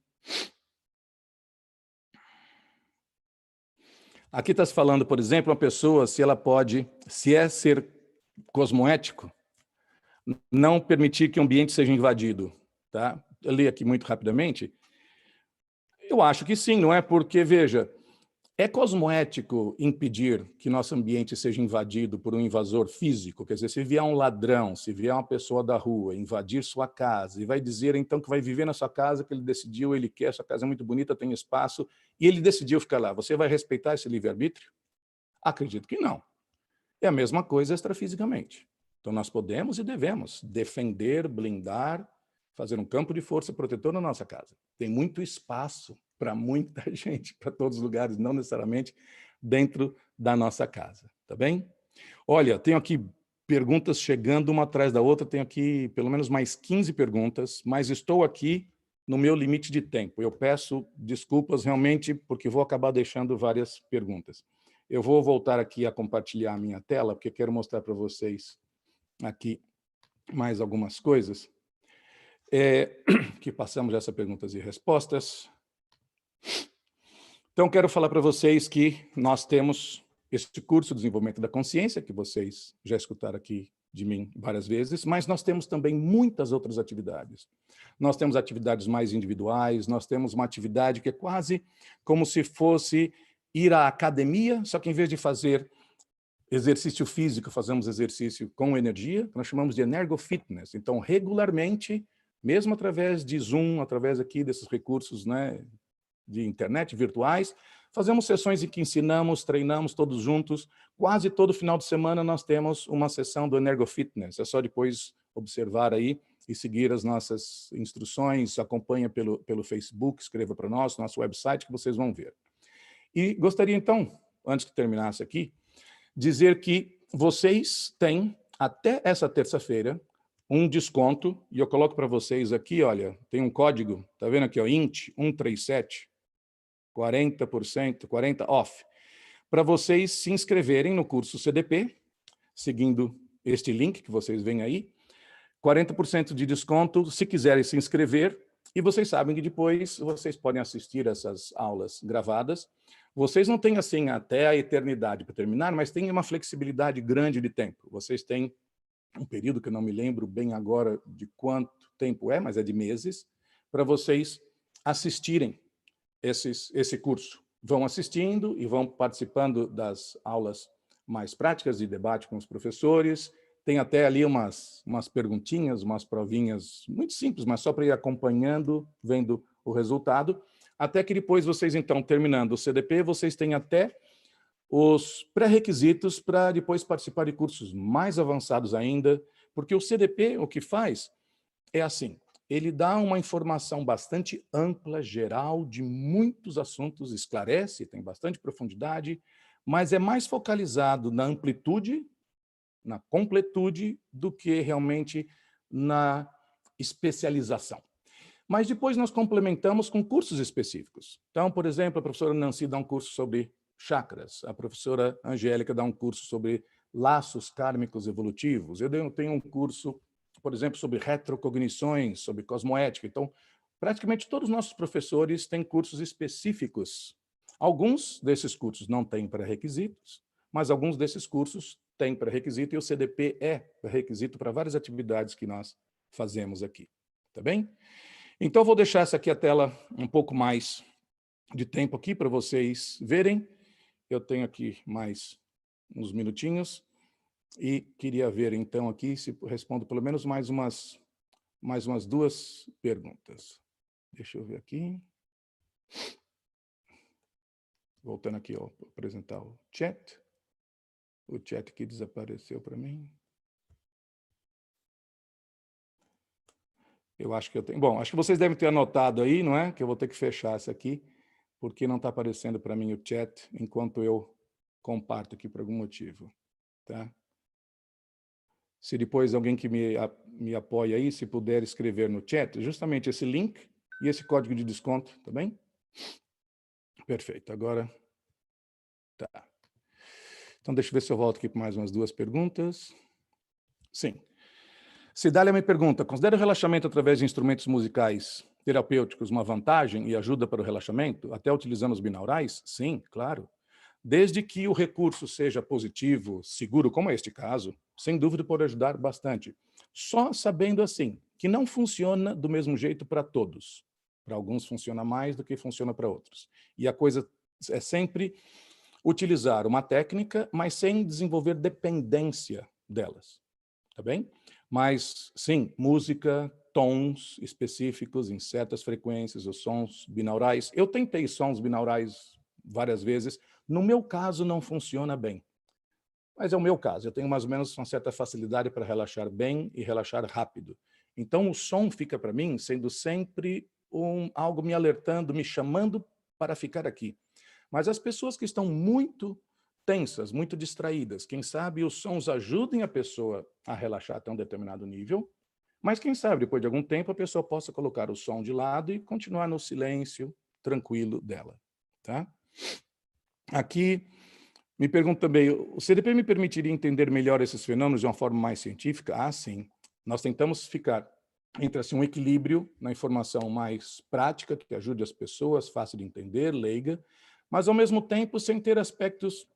Aqui está se falando, por exemplo, uma pessoa, se ela pode, se é ser cosmoético, não permitir que o ambiente seja invadido. Tá? Eu li aqui muito rapidamente. Eu acho que sim, não é? Porque, veja, é cosmoético impedir que nosso ambiente seja invadido por um invasor físico? Quer dizer, se vier um ladrão, se vier uma pessoa da rua invadir sua casa e vai dizer então que vai viver na sua casa, que ele decidiu, ele quer, sua casa é muito bonita, tem espaço, e ele decidiu ficar lá, você vai respeitar esse livre-arbítrio? Acredito que não. É a mesma coisa extrafisicamente. Então nós podemos e devemos defender, blindar, fazer um campo de força protetor na nossa casa. Tem muito espaço para muita gente, para todos os lugares, não necessariamente dentro da nossa casa, tá bem? Olha, tenho aqui perguntas chegando uma atrás da outra, tenho aqui pelo menos mais 15 perguntas, mas estou aqui no meu limite de tempo. Eu peço desculpas realmente, porque vou acabar deixando várias perguntas. Eu vou voltar aqui a compartilhar a minha tela, porque quero mostrar para vocês aqui mais algumas coisas. Que passamos essa perguntas e respostas. Então, quero falar para vocês que nós temos esse curso de desenvolvimento da consciência, que vocês já escutaram aqui de mim várias vezes, mas nós temos também muitas outras atividades. Nós temos atividades mais individuais, nós temos uma atividade que é quase como se fosse ir à academia, só que em vez de fazer exercício físico, fazemos exercício com energia, nós chamamos de energofitness. Então, regularmente, mesmo através de Zoom, através aqui desses recursos, né, de internet, virtuais, fazemos sessões em que ensinamos, treinamos todos juntos. Quase todo final de semana nós temos uma sessão do Energofitness. É só depois observar aí e seguir as nossas instruções, acompanha pelo Facebook, escreva para nós, nosso website, que vocês vão ver. E gostaria então, antes que terminasse aqui, dizer que vocês têm, até essa terça-feira, um desconto, e eu coloco para vocês aqui, olha, tem um código, tá vendo aqui, ó, INT 137, 40%, 40 off, para vocês se inscreverem no curso CDP, seguindo este link que vocês veem aí, 40% de desconto se quiserem se inscrever, e vocês sabem que depois vocês podem assistir essas aulas gravadas. Vocês não têm assim até a eternidade para terminar, mas têm uma flexibilidade grande de tempo. Vocês têm um período que eu não me lembro bem agora de quanto tempo é, mas é de meses, para vocês assistirem esse curso. Vão assistindo e vão participando das aulas mais práticas de debate com os professores. Tem até ali umas perguntinhas, umas provinhas muito simples, mas só para ir acompanhando, vendo o resultado, até que depois vocês, então, terminando o CDP, vocês têm até os pré-requisitos para depois participar de cursos mais avançados ainda, porque o CDP, o que faz é assim, ele dá uma informação bastante ampla, geral, de muitos assuntos, esclarece, tem bastante profundidade, mas é mais focalizado na amplitude, na completude, do que realmente na especialização. Mas depois nós complementamos com cursos específicos. Então, por exemplo, a professora Nancy dá um curso sobre chakras, a professora Angélica dá um curso sobre laços kármicos evolutivos, eu tenho um curso, por exemplo, sobre retrocognições, sobre cosmoética. Então, praticamente todos os nossos professores têm cursos específicos. Alguns desses cursos não têm pré-requisitos, mas alguns desses cursos têm pré-requisito e o CDP é pré-requisito para várias atividades que nós fazemos aqui. Tá bem? Então, vou deixar essa aqui a tela um pouco mais de tempo aqui para vocês verem. Eu tenho aqui mais uns minutinhos e queria ver, então, aqui se respondo pelo menos mais umas 2 perguntas. Deixa eu ver aqui. Voltando aqui, ó, para apresentar o chat. O chat que desapareceu para mim. Eu acho que eu tenho... Bom, acho que vocês devem ter anotado aí, não é? Que eu vou ter que fechar essa aqui, porque não está aparecendo para mim o chat enquanto eu comparto aqui por algum motivo. Tá? Se depois alguém que me apoia aí, se puder escrever no chat, justamente esse link e esse código de desconto, tá bem? Perfeito, agora... Tá. Então, deixa eu ver se eu volto aqui para mais umas 2 perguntas. Sim. Cidália me pergunta, considera o relaxamento através de instrumentos musicais terapêuticos uma vantagem e ajuda para o relaxamento? Até utilizamos binaurais? Sim, claro. Desde que o recurso seja positivo, seguro, como é este caso, sem dúvida pode ajudar bastante. Só sabendo assim, que não funciona do mesmo jeito para todos. Para alguns funciona mais do que funciona para outros. E a coisa é sempre utilizar uma técnica, mas sem desenvolver dependência delas. Tá bem? Mas, sim, música, tons específicos em certas frequências, os sons binaurais. Eu tentei sons binaurais várias vezes. No meu caso, não funciona bem. Mas é o meu caso. Eu tenho mais ou menos uma certa facilidade para relaxar bem e relaxar rápido. Então, o som fica para mim sendo sempre algo me alertando, me chamando para ficar aqui. Mas as pessoas que estão muito tensas, muito distraídas, quem sabe os sons ajudem a pessoa a relaxar até um determinado nível, mas quem sabe depois de algum tempo a pessoa possa colocar o som de lado e continuar no silêncio tranquilo dela. Tá? Aqui me pergunto também, o CDP me permitiria entender melhor esses fenômenos de uma forma mais científica? Ah, sim. Nós tentamos ficar entre assim, um equilíbrio na informação mais prática, que ajude as pessoas, fácil de entender, leiga, mas ao mesmo tempo sem ter aspectos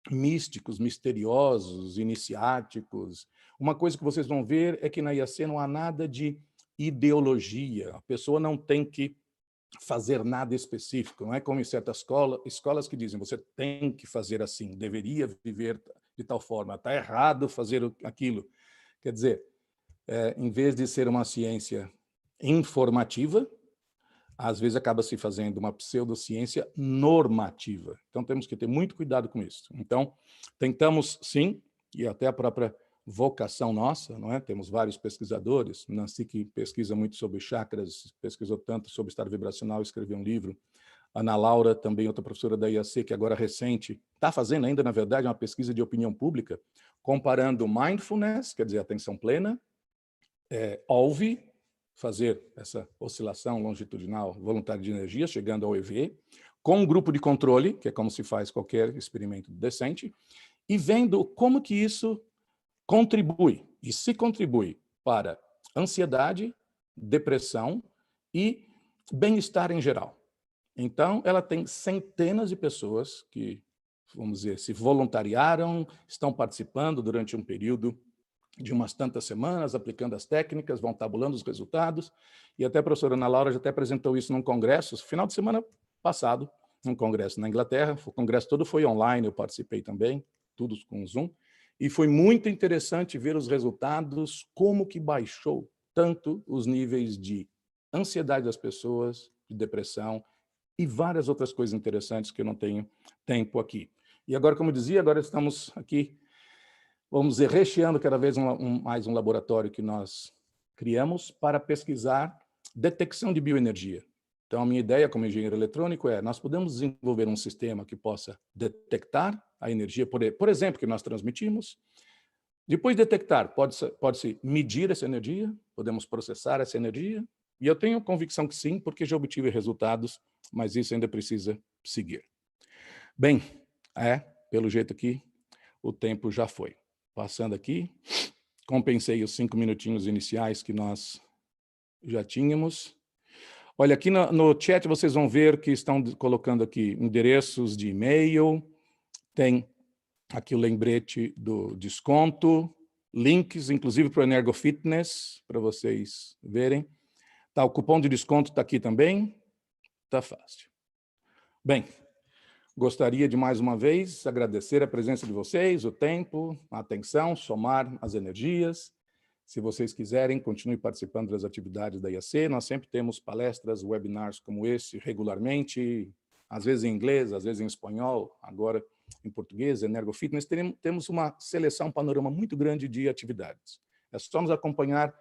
místicos, misteriosos, iniciáticos. Uma coisa que vocês vão ver é que na IAC não há nada de ideologia. A pessoa não tem que fazer nada específico. Não é como em certas escolas que dizem você tem que fazer assim, deveria viver de tal forma, está errado fazer aquilo. Quer dizer, em vez de ser uma ciência informativa, às vezes acaba se fazendo uma pseudociência normativa. Então, temos que ter muito cuidado com isso. Então, tentamos, sim, e até a própria vocação nossa, não é? Temos vários pesquisadores, Nancy, que pesquisa muito sobre chakras, pesquisou tanto sobre estado vibracional, escreveu um livro. Ana Laura, também outra professora da IAC, que agora recente, está fazendo ainda, na verdade, uma pesquisa de opinião pública, comparando mindfulness, quer dizer, atenção plena, OLV, fazer essa oscilação longitudinal voluntária de energia, chegando ao EV, com um grupo de controle, que é como se faz qualquer experimento decente, e vendo como que isso contribui, e se contribui para ansiedade, depressão e bem-estar em geral. Então, ela tem centenas de pessoas que, vamos dizer, se voluntariaram, estão participando durante um período de umas tantas semanas, aplicando as técnicas, vão tabulando os resultados, e até a professora Ana Laura já até apresentou isso num congresso, final de semana passado, num congresso na Inglaterra. O congresso todo foi online, eu participei também, tudo com Zoom, e foi muito interessante ver os resultados, como que baixou tanto os níveis de ansiedade das pessoas, de depressão, e várias outras coisas interessantes que eu não tenho tempo aqui. E agora, como eu dizia, agora estamos aqui, vamos dizer, recheando cada vez mais um laboratório que nós criamos para pesquisar detecção de bioenergia. Então, a minha ideia como engenheiro eletrônico é, nós podemos desenvolver um sistema que possa detectar a energia, por exemplo, que nós transmitimos. Depois de detectar, pode-se medir essa energia, podemos processar essa energia, e eu tenho convicção que sim, porque já obtive resultados, mas isso ainda precisa seguir. Bem, pelo jeito aqui, o tempo já foi. Passando aqui, compensei os 5 minutinhos iniciais que nós já tínhamos. Olha, aqui no chat vocês vão ver que estão colocando aqui endereços de e-mail, tem aqui o lembrete do desconto, links, inclusive para o Energo Fitness, para vocês verem. Tá, o cupom de desconto está aqui também, tá fácil. Bem, gostaria de, mais uma vez, agradecer a presença de vocês, o tempo, a atenção, somar as energias. Se vocês quiserem, continue participando das atividades da IAC. Nós sempre temos palestras, webinars como esse, regularmente, às vezes em inglês, às vezes em espanhol, agora em português, Energo Fitness. Temos uma seleção, um panorama muito grande de atividades. É só nos acompanhar,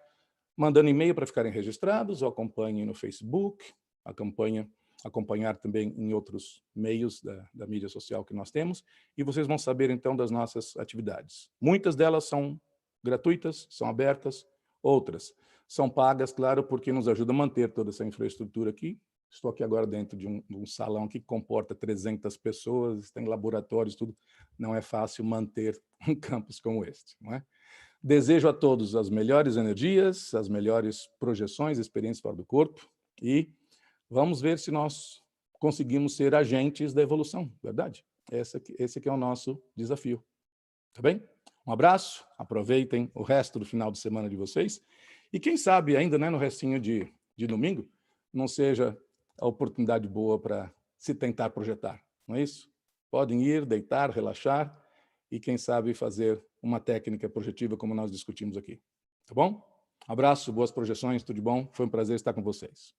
mandando e-mail para ficarem registrados, ou acompanhem no Facebook, acompanhar também em outros meios da mídia social que nós temos, e vocês vão saber, então, das nossas atividades. Muitas delas são gratuitas, são abertas, outras são pagas, claro, porque nos ajuda a manter toda essa infraestrutura aqui. Estou aqui agora dentro de um salão que comporta 300 pessoas, tem laboratórios, tudo. Não é fácil manter um campus como este, não é? Desejo a todos as melhores energias, as melhores projeções, experiências fora do corpo, e vamos ver se nós conseguimos ser agentes da evolução, verdade? Esse aqui é o nosso desafio, tá bem? Um abraço, aproveitem o resto do final de semana de vocês, e quem sabe ainda, né, no restinho de domingo, não seja a oportunidade boa para se tentar projetar, não é isso? Podem ir, deitar, relaxar, e quem sabe fazer uma técnica projetiva como nós discutimos aqui, tá bom? Abraço, boas projeções, tudo de bom, foi um prazer estar com vocês.